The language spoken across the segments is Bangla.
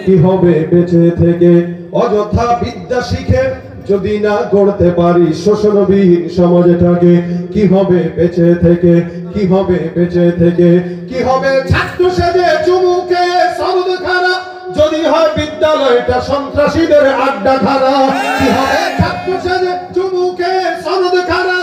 কি হবে বেঁচে থেকে অযথা বিদ্যা শিখে যদি না গড়তে পারি শোষণবিহীন সমাজটাকে কি হবে বেঁচে থেকে কি হবে বেঁচে থেকে কি হবে ছাত্র সেজে চুমুকে সরদ খানা যদি হয় বিদ্যালয়টা সন্ত্রাসীদের আড্ডাখানা কি হবে ছাত্র সেজে চুমুকে সরদ খানা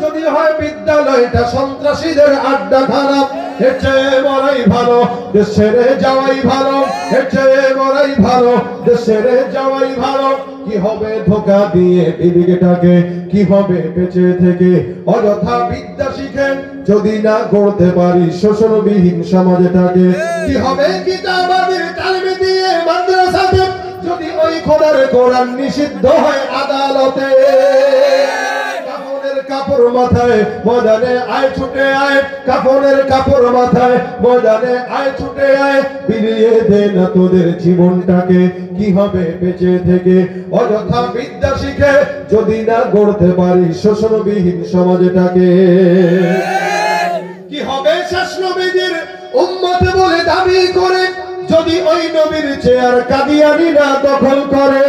যদি হয় বিদ্যালয়টা সন্ত্রাসীদের আড্ডাখানা এর চেয়ে মরাই ভালো দেশ ছেড়ে যাওয়াই ভালো এর চেয়ে মরাই ভালো দেশ ছেড়ে যাওয়াই ভালো কি হবে ধোঁকা দিয়ে বিবেকটাকে কি হবে বেঁচে থেকে অযথা বিদ্যা শিখে যদি না গড়তে পারি শোষণবিহীন সমাজটাকে কি হবে কিতাবাদের তালিম দিয়ে মাদ্রাসাতে যদি ওই খোদার কোরআন নিষিদ্ধ হয় আদালতে কাপড় মাথায় ময়দানে আয় ছুটে আয় কাপড়ের কাপড় মাথায় ময়দানে আয় ছুটে আয় বিলিয়ে দে না তোদের জীবনটাকে কি হবে বেঁচে থেকে অযথা বিদ্যা শিখে যদি না গড়তে পারি শোষণবিহীন সমাজটাকে কি হবে শেষ নবীর উম্মত বলে দাবি করে যদি ওই নবীর চেয়ার কাদিয়ানীরা দখল করে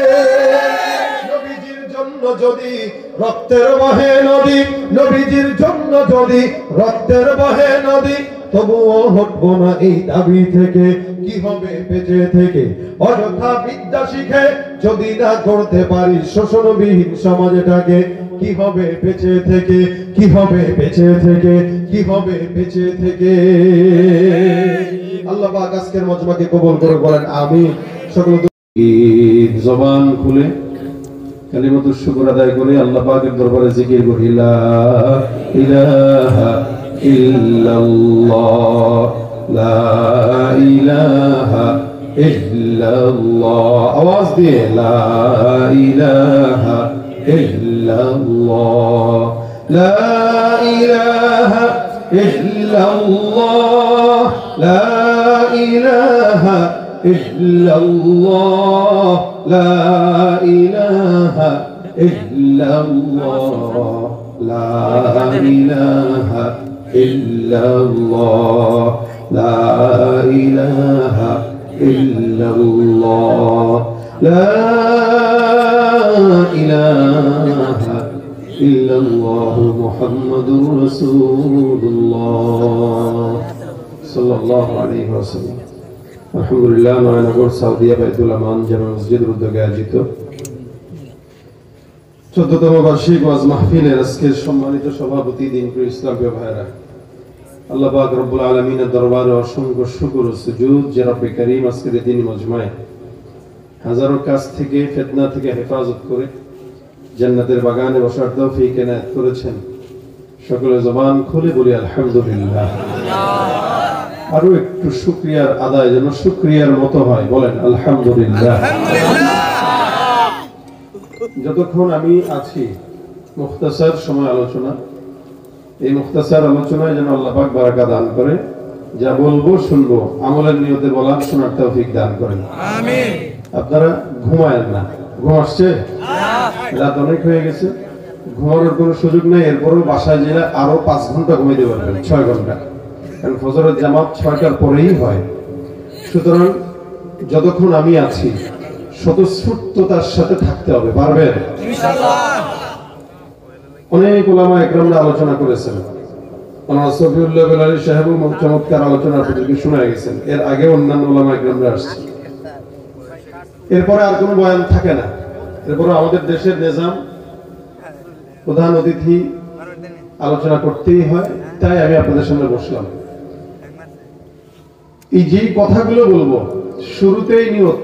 যদি রক্তের বহে নদী নবীজির জন্য যদি রক্তের বহে নদী তবুও হটবো না এই দাবি থেকে কি হবে বেঁচে থেকে অযথা বিদ্যা শিখে যদি না গড়তে পারি শোষণবিহীন সমাজটাকে কি হবে বেঁচে থেকে কি হবে বেঁচে থেকে কি হবে বেঁচে থেকে আল্লাহ পাক আজকের মজমাকে কবুল করে বলেন আমিন সকল জবান খুলে কালিমাতুশ শুকর আদায় করে আল্লাহ পাকের দরবারে জিকির করি লা ইলাহা ইল্লাল্লাহ লা ইলাহা ইল্লাল্লাহ আওয়াজ দিয়ে লা ইলাহা ইল্লাল্লাহ লা ইলাহা ইল্লাল্লাহ লা ইলাহা ইল্লাল্লাহ লা ইলাহা ইল্লাল্লাহ লা ইলাহা ইল্লাল্লাহ লা ইলাহা ইল্লাল্লাহ লা ইলাহা ইল্লাল্লাহ মুহাম্মাদুর রাসূলুল্লাহ সাল্লাল্লাহু আলাইহি ওয়াসাল্লাম আলহামদুলিল্লাহ নয়নগর সাউদিয়া বাইতুল আমান জামে মসজিদের উদ্যোগে আয়োজিত 14তম বার্ষিক ওয়াজ মাহফিলের আজকের সম্মানিত সভাপতি দিনপ্রিয় ইসলামীয় ভাইরা আল্লাহ পাক রব্বুল আলামিনের দরবারে অসংখ্য শুকর ও সুজুদ যে রব্বে কারীম আজকের দিন মজমায়ে হাজারো কাজ থেকে ফিতনা থেকে হেফাজত করে জান্নাতের বাগানে বসার তৌফিক এনায়েত করেছেন সকলে জবান খুলে বলি আলহামদুলিল্লাহ আরো একটু শুকরিয়ার আদায় যেন শুকরিয়ার মতো হয় বলেন আলহামদুলিল্লাহ যতক্ষণ আমি আছি মুখতাসার সময় আলোচনা এই মুখতাসার আলোচনায় যেন আল্লাহ পাক বারাকা দান করে যা বলবো শুনবো আমলের নিয়তে বলার শোনার তৌফিক দান করেন আমিন আপনারা ঘুমায়েন না ঘুম আসছে রাত অনেক হয়ে গেছে ঘুমানোর কোনো সুযোগ নেই এরপরও বাসায় গেলে আরো 5 ঘন্টা ঘুমাইতে পারবেন 6 ঘন্টা কারণ ফজরের জামাত 6টার পরেই হয় সুতরাং যতক্ষণ আমি আছি স্বতঃস্ফূর্ততার সাথে থাকতে হবে পারবেন ইনশাআল্লাহ অনেক উলামা একরামরা আলোচনা করেছেন ওনারা সফিউল্লাহ বেলালী সাহেব চমৎকার আলোচনার প্রতি শোনা গেছেন এর আগে অন্যান্য উলামা একরামরা আসছে এরপরে আর কোনো বয়ান থাকে না এরপরে আমাদের দেশের নিজাম প্রধান অতিথি আলোচনা করতেই হয় তাই আমি আপনাদের সামনে বসলাম এই যে কথাগুলো বলবো শুরুতেই নিয়ত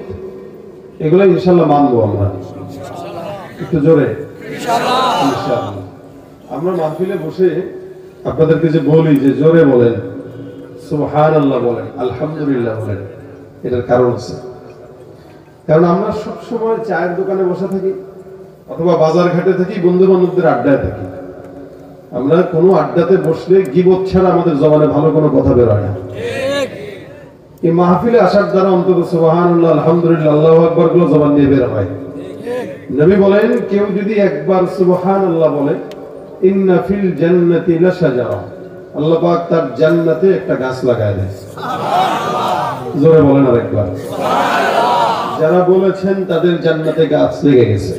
এগুলো ইনশাআল্লাহ মানবো আমরা একটু জোরে ইনশাআল্লাহ আমরা মাহফিলে বসে আপনাদেরকে যে বলি যে জোরে বলেন সুবহানাল্লাহ বলেন আলহামদুলিল্লাহ বলেন এটার কারণ আছে কারণ আমরা সব সময় চায়ের দোকানে বসে থাকি অথবা বাজার ঘাটে থাকি বন্ধু বান্ধবদের আড্ডায় থাকি আমরা কোনো আড্ডাতে বসলে গীবত ছাড়া আমাদের জবানে ভালো কোনো কথা বের হয় না এই মাহফিলে আসার দ্বারা অন্তত সুবহানাল্লাহ আলহামদুলিল্লাহ আল্লাহু আকবার গুলো জবান দিয়ে বের হয় নবী বলেন কেউ যদি একবার সুবহানাল্লাহ বলে ইন্না ফিল জান্নাতি লাশাজারা আল্লাহ পাক তার জান্নাতে একটা গাছ লাগায় দেয় সুবহানাল্লাহ জোরে বলেন আরেকবার সুবহানাল্লাহ যারা বলেছেন তাদের জান্নাতে গাছ লেগে গেছে,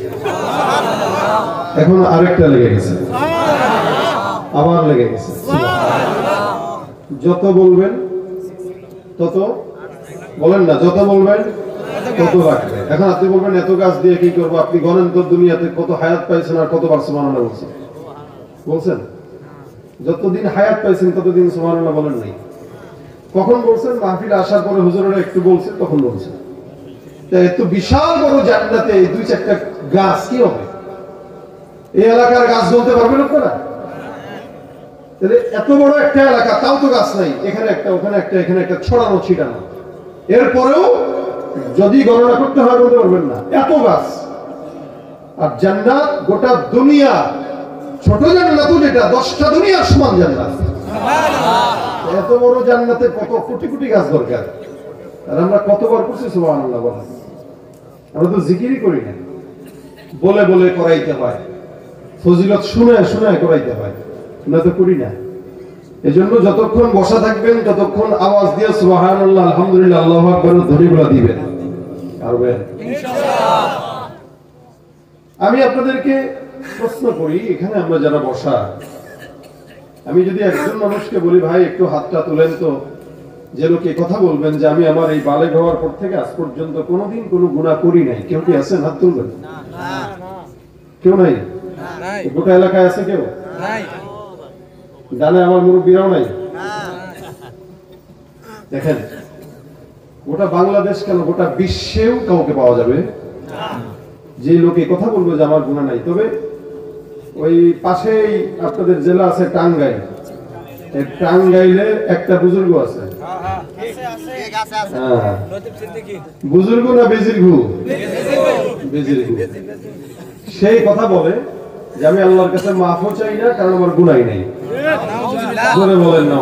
এখন আরেকটা লেগে গেছে, আবার লেগে গেছে। যত বলবেন তত, বলেন না, যত বলবেন তত রাখবে। এখন আপনি বলবেন এত গাছ দিয়ে কি করবো? আপনি গণেন তো দুনিয়াতে কত হায়াত পাইছেন আর কতবার সুবহানাল্লাহ বলছেন? বলছেন? যতদিন হায়াত পাইছেন ততদিন সুবহানাল্লাহ বলেন নাই। কখন বলছেন? মাহফিলে আসার পরে হুজুরেরা একটু বলছেন, তখন বলছেন। এত বিশাল বড় জান্নাতে এই 2-4টা গাছ কি হবে? এই এলাকার গাছ বলতে পারবেন আপনারা? তাহলে এত বড় একটা এলাকা, তাও তো গাছ নাই, এখানে একটা, ওখানে একটা, এখানে একটা, ছড়ানো ছিটানো। এরপরেও যদি গণনা করতে হয় বলতে পারবেন না, এত গাছ। আর জান্নাত গোটা দুনিয়া, ছোট জান্নাত যেটা 10টা দুনিয়ার সমান জান্নাত। এত বড় জান্নাতে কত কোটি কোটি গাছ দরকার। আর আমরা কতবার করছি সুবহানাল্লাহ বলেন? আমরা তো জিকিরই করি না, বলে বলে করাইতে হয়, ফজিলত শুনে শুনে করাইতে হয়, আমরা তো করি না। এজন্য যতক্ষণ বসা থাকবেন ততক্ষণ আওয়াজ দিয়ে সুবহানাল্লাহ, আলহামদুলিল্লাহ, আল্লাহু আকবার ধ্বনিগুলো দিবেন, পারবেন ইনশাআল্লাহ। আমি আপনাদেরকে প্রশ্ন করি, এখানে আমরা যারা বসা, আমি যদি একজন মানুষকে বলি ভাই একটু হাতটা তুলেন তো, যে লোক এই কথা বলবেন যে আমি আমার এই বালেগ হওয়ার পর থেকে আজ পর্যন্ত কোনোদিন কোনো গুনাহ করি নাই, কেউ কি আছেন? হাত তুলবেন। কেউ নাই? গোটা এলাকায় আছে কেউ? জানে আমার মুরব্বীরাও নাই? দেখেন, গোটা বাংলাদেশ কেন, গোটা বিশ্বেও কাউকে পাওয়া যাবে যে লোকে কথা বলবে যে আমার গুনাহ নাই। তবে ওই পাশেই আপনাদের জেলা আছে টাঙ্গাইল, এই টাঙ্গাইলে একটা বুজুর্গ আছে, বুজুর্গ না বেজিরগু? বেজিরগু। সেই কথা বলে যে আমি আল্লাহর কাছে মাফও চাই না, কারণ আমার গুনাহ নাই। জোরে বলেন না।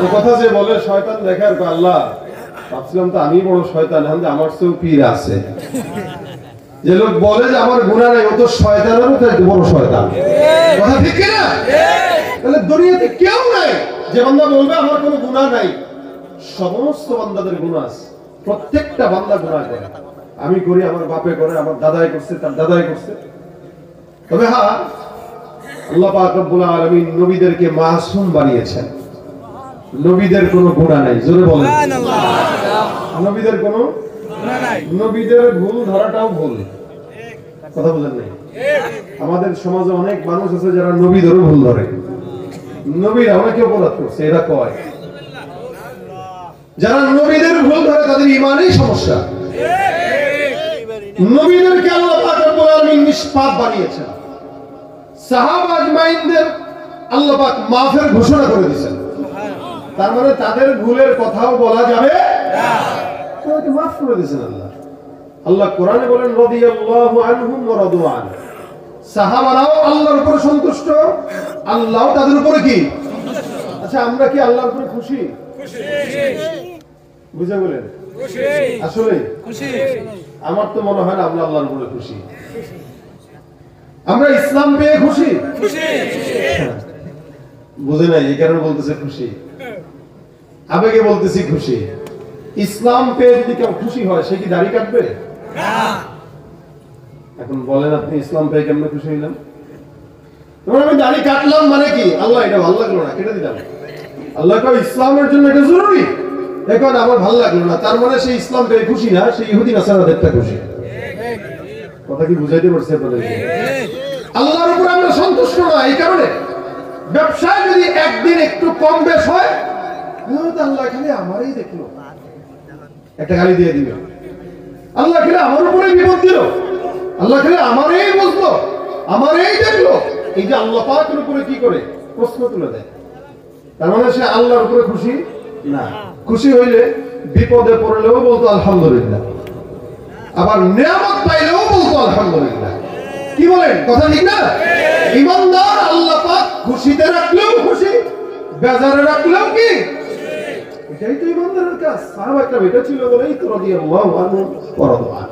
এই কথা যে বলে শয়তান দেখার, আল্লাহ ভাবছিলাম তো আমি বড় শয়তান, এখন আমার চেয়েও পীর আছে। যে লোক বলে যে আমার গুনাহ নাই, ও তো শয়তানেরও চাইতে বড় শয়তান। কথা ঠিক কি না? তাহলে দুনিয়াতে কেউ নাই যে বান্দা বলবে আমার কোনো গুনাহ নাই। সমস্ত বান্দাদের গুনাহ আছে, প্রত্যেকটা বান্দা গুনাহ করে। আমি করি, আমার বাপে করে, আমার দাদাই করছে, তার দাদাই করছে। তবে হ্যাঁ, আল্লাহ পাক রব্বুল আলামিন নবীদেরকে মাসুম বানিয়েছেন, নবীদের কোনো গুনাহ নাই। জোরে বলেন সুবহানাল্লাহ। নবীদের কোনো গুনাহ নাই, নবীদের ভুল ধরাটাও ভুল। কথা বলেন নাই? আমাদের সমাজে অনেক মানুষ আছে যারা নবীদেরও ভুল ধরে, নবীরা অনেকে অপরাধ করছে, এরা কয় যারা নবীদের ভুল ধরে তাদের ঈমানেই সমস্যা। নবীদেরকে আল্লাহ পাক রব্বুল আলামিন নিষ্পাপ বানিয়েছেন, সাহাবা আজমাইনদের আল্লাহ পাক মাফের ঘোষণা করে দিয়েছেন। তার মানে তাদের ভুলের কথাও বলা যাবে না, তাদেরকে মাফ করে দিয়েছেন আল্লাহ। আল্লাহ কোরআনে বলেন রাদিয়াল্লাহু আনহুম ওয়া রাদু আন, সাহাবারাও আল্লাহর উপরে সন্তুষ্ট, আল্লাহও তাদের উপরে কি সন্তুষ্ট। আচ্ছা, আমরা কি আল্লাহর উপরে খুশি? খুশি। বুঝে বলেন খুশি। আসলে খুশি? আমার তো মনে হয় না আমরা আল্লাহর উপরে খুশি। আমরা ইসলাম পেয়ে খুশি? খুশি। বুঝে নাই, এই কারণে বলতেছে খুশি, আবেগে বলতেছি খুশি। ইসলাম পেয়ে যদি কেউ খুশি হয়, সে কি দাড়ি কাটবে? না। এখন বলেন আপনি ইসলাম পেয়ে কেমনে খুশি হইলাম? তোমার আমি দাড়ি কাটলাম মানে কি? আল্লাহ এটা ভালো লাগলো না, কেটে দিলাম। আল্লাহ কয় ইসলামের জন্য এটা জরুরি, এখন আমার ভালো লাগলো না, তার মানে সেই ইসলাম পেয়ে খুশি না, সেই ইহুদি নাসারাদেরটা খুশি। কথা কি বুঝাইতে পারছি আপনাদের? আল্লাহর উপর আমরা সন্তুষ্ট না, এই কারণে ব্যবসায় যদি একদিন একটু কম বেশ হয়, আল্লাহ খালি আমারই দেখলো, একটা গালি দিয়ে দিবে। আল্লাহ খালি আমার উপরেই বিপদ দিল, আল্লাহ খালি আমারই বুঝলো, আমারই দেখলো। এই যে আল্লাহ পাকের উপরে কি করে প্রশ্ন তুলে দেয়, তার মানে সে আল্লাহর উপরে খুশি না। খুশি হইলে বিপদে পড়লেও বলতো আলহামদুলিল্লাহ, আবার নিয়ামত পাইলেও বলতো আলহামদুলিল্লাহ। কি বলেন? কথা ঠিক না? ঈমানদার আল্লাহ পাক খুশিতে রাখলেও খুশি, বেজারে রাখলেও কি? এটাই তো ঈমানদারের কাজ। সাহাবাটা এটা ছিল বলেই তো রাদিয়াল্লাহু আনহু ওয়া রাদু আন।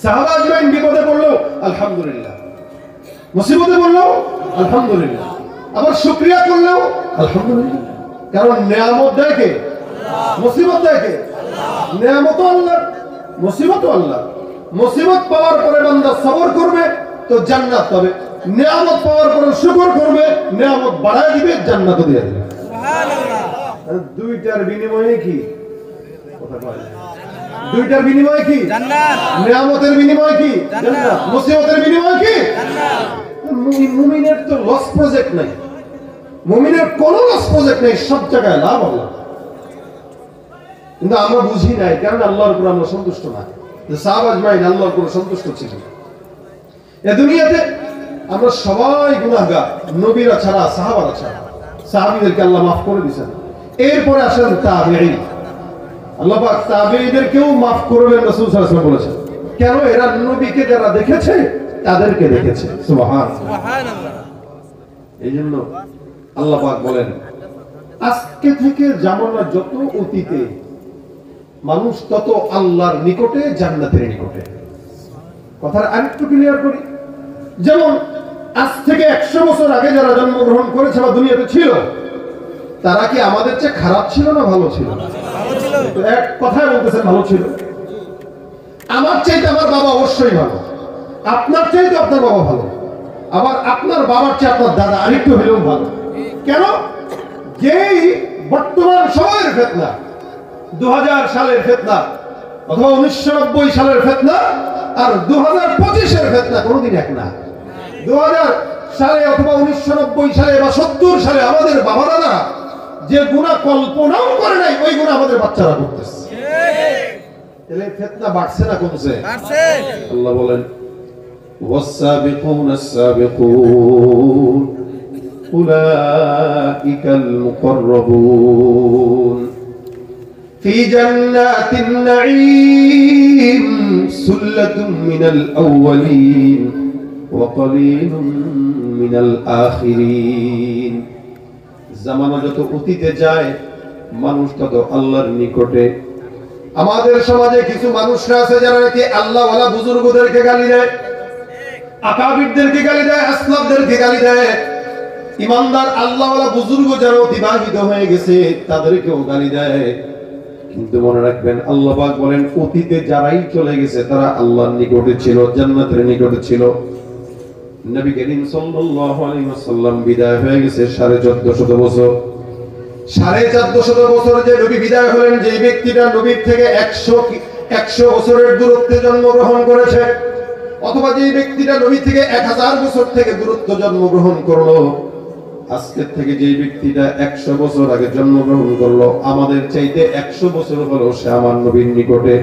সাহাবা আজমাইন বিপদে পড়লো আলহামদুলিল্লাহ, মুসিবতে পড়লো আলহামদুলিল্লাহ, আবার শুকরিয়া করলেও আলহামদুলিল্লাহ। কারণ নিয়ামত দেয় কে? আল্লাহ। মুসিবত দেয় কে? আল্লাহ। নিয়ামত আল্লাহ, মুসিবতও আল্লাহ। মুসিবত পাওয়ার পরে বান্দা সবর করবে তো জান্নাত পাবে, নিয়ামত পাওয়ার পরে শুকর করবে, নিয়ামত বাড়ায় দিবে, জান্নাতও দিয়ে দিবে। সুবহানাল্লাহ। দুইটার বিনিময়ে কি কথা কয়? দুইটার বিনিময়ে কি? জান্নাত। নিয়ামতের বিনিময়ে কি? জান্নাত। মুসিবতের বিনিময়ে কি? জান্নাত। মুমিনের তো লস প্রজেক্ট নাই, মুমিনের কোনো লস প্রজেক্ট নেই, সব জায়গায় লাভ আল্লাহ। কিন্তু আমরা বুঝি নাই, কারণ আল্লাহর উপর আমরা সন্তুষ্ট না। সাহাবা আজমাইন আল্লাহর উপর সন্তুষ্ট ছিলেন। এ দুনিয়াতে আমরা সবাই গুনাহগার, নবীরা ছাড়া, সাহাবারা ছাড়া। সাহাবীদেরকে আল্লাহ মাফ করে দিয়েছেন। এরপরে আসেন তাবেঈন। আল্লাহ পাক তাবেঈদেরকেও মাফ করবেন, রাসূল সাল্লাল্লাহু আলাইহি ওয়াসাল্লাম বলেছেন। কেন? এরা নবীকে যারা দেখেছে তাদেরকে দেখেছে। সুবহানাল্লাহ। এইজন্য আল্লাহ পাক বলেন, আজকে থেকে জামানা যত অতীতে, মানুষ তত আল্লাহর নিকটে, জান্নাতের নিকটে। কথাটা আরেকটু ক্লিয়ার করি। যেমন আজ থেকে 100 বছর আগে যারা জন্মগ্রহণ করেছে বা দুনিয়াতে ছিল, তারা কি আমাদের চেয়ে খারাপ ছিল না ভালো ছিল? এক কথায় বলতেছেন ভালো ছিল। আমার চাইতে আমার বাবা অবশ্যই ভালো, আপনার চাইতে আপনার বাবা ভালো, আবার আপনার বাবার চেয়ে আপনার দাদা আরেকটু হলেও ভালো। কেন? যেই বর্তমান সময়ের ফিতনা, 2000 সালের ফিতনা অথবা 1990 সালের ফিতনা আর 2025 এর ফিতনা কোনোদিন এক না। 2000 সালে অথবা 1990 সালে বা 70 সালে আমাদের বাবা দাদা যে গুনাহ কল্পনাও করে নাই, ওই গুনাহ আমাদের বাচ্চারা করতেছে। তাহলে ফিতনা বাড়ছে না কমছে? বাড়ছে। আল্লাহ বলেন, ওয়াস-সাবিকুনা আস-সাবিকুন উলাইকাল মুকাররাবুন ফি জান্নাতিন নাঈম সুল্লাতুম মিনাল আউওয়ালিন ওয়া কলিলুম মিনাল আখিরিন। জামানা যত অতীতে যায়, মানুষ তত আল্লাহর নিকটে। আমাদের সমাজে কিছু মানুষরা আছে যারা নাকি আল্লাহওয়ালা বুজুর্গদেরকে গালি দেয়, আকাবিরদেরকে গালি দেয়, আসলাফদেরকে গালি দেয়। ইমানদার আল্লাহওয়ালা বুজুর্গ যারা অতিবাহিত হয়ে গেছে তাদেরকেও গালি দেয়। কিন্তু মনে রাখবেন, আল্লাহ পাক বলেন, অতীতে যারাই চলে গেছে তারা আল্লাহর নিকটে ছিল, জান্নাতের নিকটে ছিল। নবী করিম সাল্লাল্লাহু আলাইহি ওয়াসাল্লাম বিদায় হয়ে গেছে 1450 বছর। 1450 বছর যে নবী বিদায় হলেন, যে ব্যক্তিটা নবীর থেকে 100 বছরের দূরত্বে জন্মগ্রহণ করেছে, অথবা যে ব্যক্তিটা নবী থেকে 1000 বছর থেকে দূরত্ব জন্মগ্রহণ করলো, আজকের থেকে যে ব্যক্তিটা 100 বছর আগে জন্মগ্রহণ করলো, আমাদের চাইতে 100 বছর হলো সে আমার নবীর নিকটে।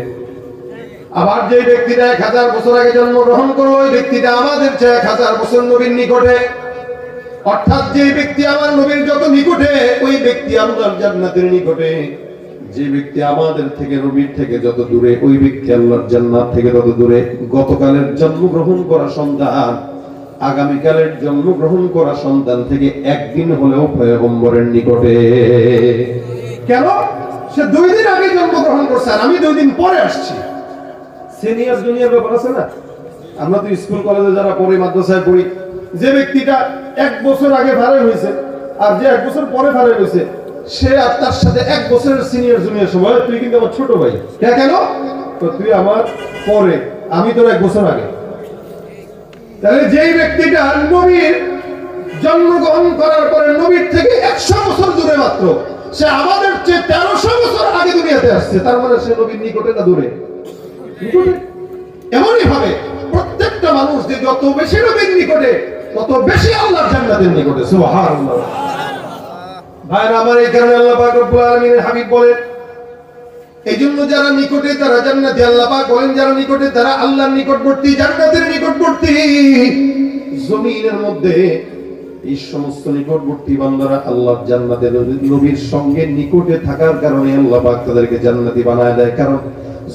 আবার যে ব্যক্তিটা 1000 বছর আগে জন্মগ্রহণ করলো, ওই ব্যক্তিটা আমাদের চেয়ে 1000 বছর নবীর নিকটে। অর্থাৎ যে ব্যক্তি আমার নবীর যত নিকটে, ওই ব্যক্তি আল্লাহর জান্নাতের নিকটে। যে ব্যক্তি আমাদের থেকে, নবীর থেকে যত দূরে, ওই ব্যক্তি আল্লাহর জান্নাত থেকে তত দূরে। গতকালের জন্মগ্রহণ করা সন্তান আগামীকালের জন্মগ্রহণ করা সন্তান থেকে একদিন হলেও পয়গম্বরের নিকটে। কেন? সে 2 দিন আগে জন্মগ্রহণ করছে আর আমি 2 দিন পরে আসছি। সিনিয়র জুনিয়র ব্যাপার আছে না? আমরা তো স্কুল কলেজে যারা পড়ি, মাদ্রাসায় পড়ি, যে ব্যক্তিটা 1 বছর আগে ভাড়া হয়েছে আর যে 1 বছর পরে ভাড়া হয়েছে, সে আর তার সাথে 1 বছরের সিনিয়র জুনিয়র সময়, তুই কিন্তু আমার ছোট ভাই। কেন? তো তুই আমার পরে, আমি তোর 1 বছর আগে। তাহলে যেই ব্যক্তিটা নবীর জন্মগ্রহণ করার পরে নবীর থেকে 100 বছর দূরে মাত্র, সে আমাদের চেয়ে 1300 বছর আগে দুনিয়াতে আসছে, তার মানে সে নবীর নিকটে না দূরে? নিকটে। এমনই ভাবে প্রত্যেকটা মানুষ যে যত বেশি নবীর নিকটে, তত বেশি আল্লাহর জান্নাতের নিকটে। সুবহানাল্লাহ। ভাইরা আমার, এই কারণে আল্লাহ পাক রব্বুল আলামিনের হাবিব বলেন, এই জন্য যারা নিকটে তারা জান্নাতে। আল্লাহ পাক বলেন, যারা নিকটে তারা আল্লাহর নিকটবর্তী, জান্নাতের নিকটবর্তী। জমিনের মধ্যে এই সমস্ত নিকটবর্তী বান্দারা আল্লাহর জান্নাতে নবীর সঙ্গে নিকটে থাকার কারণে আল্লাহ পাক তাদেরকে জান্নাতি বানায় দেয়। কারণ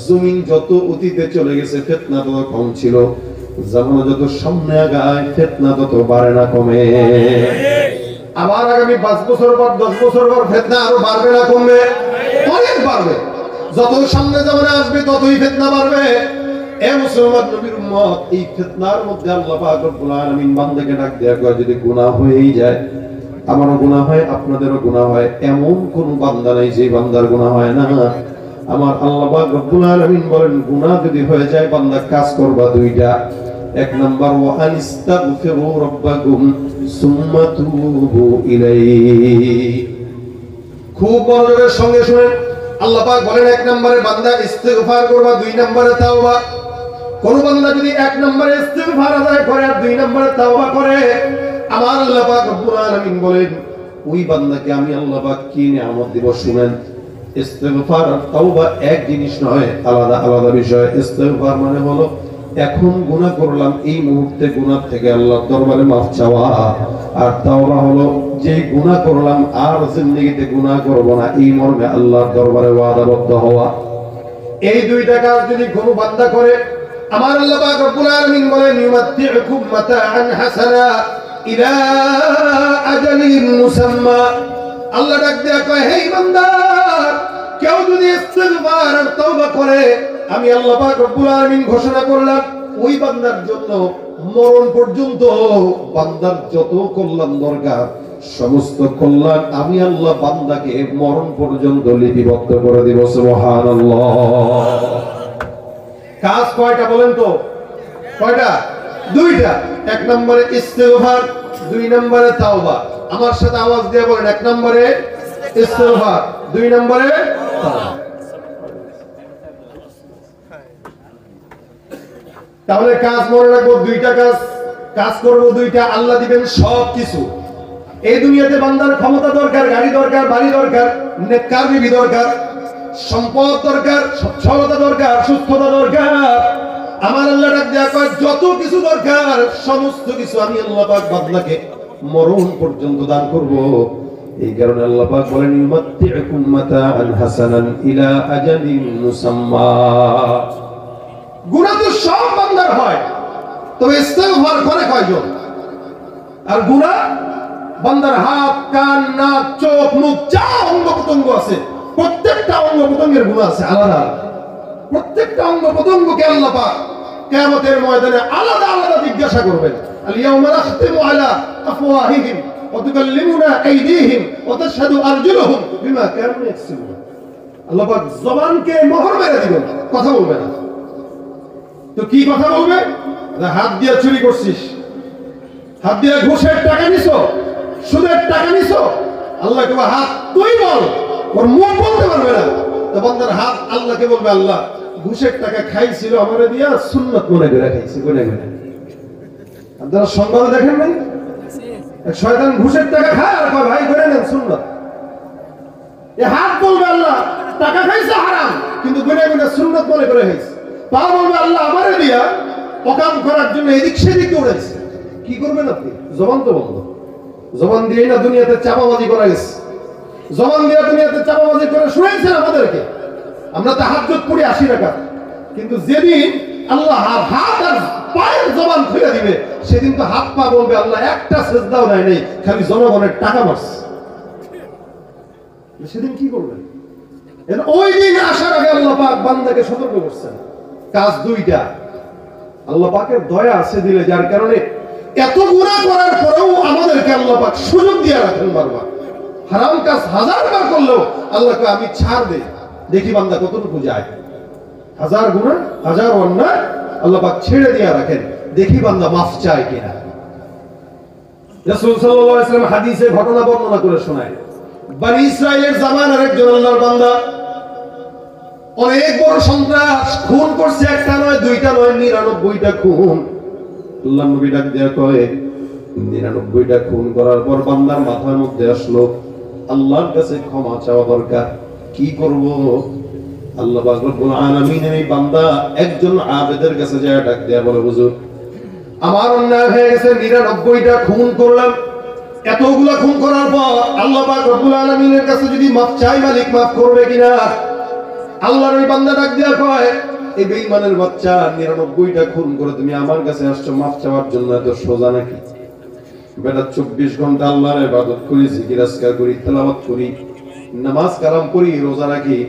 জমিন যত অতীতে চলে গেছে, ফিতনা তত কম ছিল। জামানা যত সামনে আগায়, ফিতনা তত বাড়ে না, কমে। আবার আগামী 5 বছর পর, 10 বছর পর ফিতনা আরো বাড়বে না কমবে? অনেক বাড়বে। যত সামনে জামানা আসবে ততই ফিতনা বাড়বে। এ মুসলমান নবীর উম্মত, এই ফিতনার মধ্যে আল্লাহ পাক রব্বুল আলামিন বান্দাকে ডাক দেয়া কয়, যদি গুনাহ হয়েই যায়, আমারও গুনাহ হয়, আপনাদেরও গুনাহ হয়, এমন কোন বান্দা নাই যে বান্দার গুনাহ হয় না। আমার আল্লাহ পাক রব্বুল আলামিন বলেন গুনাহ যদি হয়ে যায় বান্দা কাজ করবা দুইটা। এক নাম্বার ওয়া আনিস্তাগফিরু রাব্বাকুম সুম্মা তুবু ইলাইহি। খুব মনোযোগের সঙ্গে শুনেন, আল্লাহ পাক বলেন এক নম্বরে বান্দা ইস্তিগফার করবা, দুই নম্বরে তাওবা। কোন বান্দা যদি এক নম্বরে ইস্তিগফার আদায় করে আর দুই নম্বরে তাওবা করে, আমার আল্লাহ পাক রব্বুল আলামিন বলেন ওই বান্দাকে আমি আল্লাহ পাক কি নিয়ামত দিব শুনেন। ইস্তিগফার আর তাওবা এক জিনিস নয়, আলাদা আলাদা বিষয়। ইস্তিগফার মানে হলো এখন গুনাহ করলাম, এই মুহূর্তে গুনাহ থেকে আল্লাহর দরবারে মাফ চাওয়া। আর তাওবা হলো যে গুনাহ করলাম আর জিন্দেগিতে গুনাহ করব না, এই মর্মে আল্লাহর দরবারে ওয়াদাবদ্ধ হওয়া। এই দুইটা কাজ যদি কোনো বান্দা করে, আমার আল্লাহ পাক রব্বুল আলামিন বলেন ইউমাত্তিউকুম মাতাআন হাসানা ইলা আজালিন মুসাম্মা। আল্লাহ ডাক দেয়া কয় হে বান্দা, কেউ যদি ইস্তিগফার আর তাওবা করে, আমি আল্লাহ পাক রব্বুল আলামিন ঘোষণা করলাম ওই বান্দার জন্য মরণ পর্যন্ত বান্দার যত কল্যাণ দরকার সমস্ত কল্যাণ আমি আল্লাহ বান্দাকে মরণ পর্যন্ত লিপিবদ্ধ করে দিব। সুবহানাল্লাহ। কাজ কয়টা বলেন তো? কয়টা? দুইটা। এক নম্বরে ইস্তিগফার, দুই নম্বরে তাওবা। আমার সাথে আওয়াজ দিয়ে বলেন, এক নম্বরে ইস্তিগফার, দুই নম্বরে তাওবা। তাহলে কাজ মনে রাখবো দুইটা কাজ, কাজ করবো দুইটা, আল্লাহ দিবেন সব কিছু। এই দুনিয়াতে বান্দার ক্ষমতা দরকার, গাড়ি দরকার, বাড়ি দরকার, নেককার বিবি দরকার, সম্পদ দরকার, সচ্ছলতা দরকার, সুস্থতা দরকার। আমার আল্লাহ ডাক দেয়া কয় যত কিছু দরকার সমস্ত কিছু আমি আল্লাহ পাক বান্দাকে মরণ পর্যন্ত দান করব। এই কারণে আল্লাহ পাক বলেন ইউমাত্তিউকুম মাতাআন হাসানান ইলা আজালিন মুসাম্মা। গুনাহ তো সব বান্দার হয়, তবে ইস্তিগফার করে কয়জন? আর গুনাহ বান্দার হাত, কান, নাক, চোখ, মুখ যা অঙ্গ প্রত্যঙ্গ আছে প্রত্যেকটা অঙ্গ প্রত্যঙ্গের গুনাহ আছে আলাদা। প্রত্যেকটা অঙ্গ প্রত্যঙ্গকে আল্লাহ পাক কিয়ামতের ময়দানে আলাদা আলাদা জিজ্ঞাসা করবেন। আল ইয়াউমা নাখতিমু আলা আফওয়াহিহিম ওয়া তুকাল্লিমুনা আইদিহিম ওয়া তাশহাদু আরজুলুহুম বিমা কানু ইয়াকসিবুন। আল্লাহ পাক জবানকে মোহর মেরে দিবেন, কথা বলবে না। তো কি কথা বলবে? হাত দিয়ে চুরি করছিস, হাত দিয়ে ঘুষের টাকা নিছো, সুদের টাকা নিছো। আল্লাহকে হাত তুই বল, ওর মুখ বলতে পারবে না। তো বান্দার হাত আল্লাহকে বলবে আল্লাহ ঘুষের টাকা খাইছিল আমারে দিয়া, সুন্নাত মনে করে খাইছি গুনে গুনে। আপনারা সংবাদ দেখেন নাই? এক শয়তান ঘুষের টাকা খায় আর কয় ভাই করে নেন সুন্নাত। এ হাত বলবে আল্লাহ টাকা খাইছে হারাম, কিন্তু গুনে গুনে সুন্নাত মনে করে খাইছে। পা বলবে আল্লাহ আমারে দিয়া অকাম করার জন্য এদিক সেদিক দৌড়াইছে। কি করবেন আপনি? জবান তো বন্ধ। জবান দিয়ে না দুনিয়াতে চাপাবাজি করা গেছে, জবান দিয়ে দুনিয়াতে চাপাবাজি করে শুনাইছেন আমাদেরকে। আমরা তাহাজ্জুদ পড়ি 80 রাকাত, কিন্তু যেদিন আল্লাহ হাত আর পায়ের জবান খুলে দিবে সেদিন তো হাত পা বলবে আল্লাহ একটা সেজদাও নাই নেই, খালি জনগণের টাকা মারছে। সেদিন কি করবেন? ওই দিন আসার আগে আল্লাহ পাক বান্দাকে সতর্ক করছেন। কাজ দুইটা, আল্লাহ পাকের দয়া আছে দিলে, যার কারণে এত গুনাহ করার পরেও আমাদেরকে আল্লাহ পাক সুযোগ দিয়ে রাখেন। বারবার হারাম কাজ 1000 বার করলেও আল্লাহকে আমি ছাড় দেই, দেখি বান্দা কতটুকু যায়। 1000 গুনাহ, 1000 অন্যায় আল্লাহ পাক ছেড়ে দিয়ে রাখেন, দেখি বান্দা মাফ চায় কিনা। রাসূল সাল্লাল্লাহু আলাইহি ওয়াসাল্লাম হাদিসে ঘটনা বর্ণনা করে শোনায়, বনি ইসরাইলের জামানার একজন আল্লাহর বান্দা অনেক বড় সন্ত্রাস, খুন করছে, একটা নয়, দুইটা নয়, 99টা খুন। আল্লাহ নবী ডাক দেয়া কয় 99টা খুন করার পর বান্দার মাথার মধ্যে আসলো আল্লাহর কাছে ক্ষমা চাওয়া দরকার। কি করব? আল্লাহ পাক রব্বুল আলামিনের এই বান্দা একজন আবেদের কাছে যায় ডাক দেয়া বলে হুজুর আমার অন্যায় হয়ে গেছে, 99টা খুন করলাম। এতগুলা খুন করার পর আল্লাহ পাক রব্বুল আলামিনের কাছে যদি মাফ চাই, মালিক মাফ করবে কিনা? আল্লাহর ওই বান্দা ডাক দেয়া কয় এই বেঈমানের বাচ্চা, 99টা খুন করে তুমি আমার কাছে আসছো মাফ চাওয়ার জন্য, এত সোজা নাকি? বেটা 24 ঘন্টা আল্লাহর ইবাদত করি, জিকির আজকার করি, তেলাওয়াত করি, নামাজ কালাম করি, রোজা রাখি,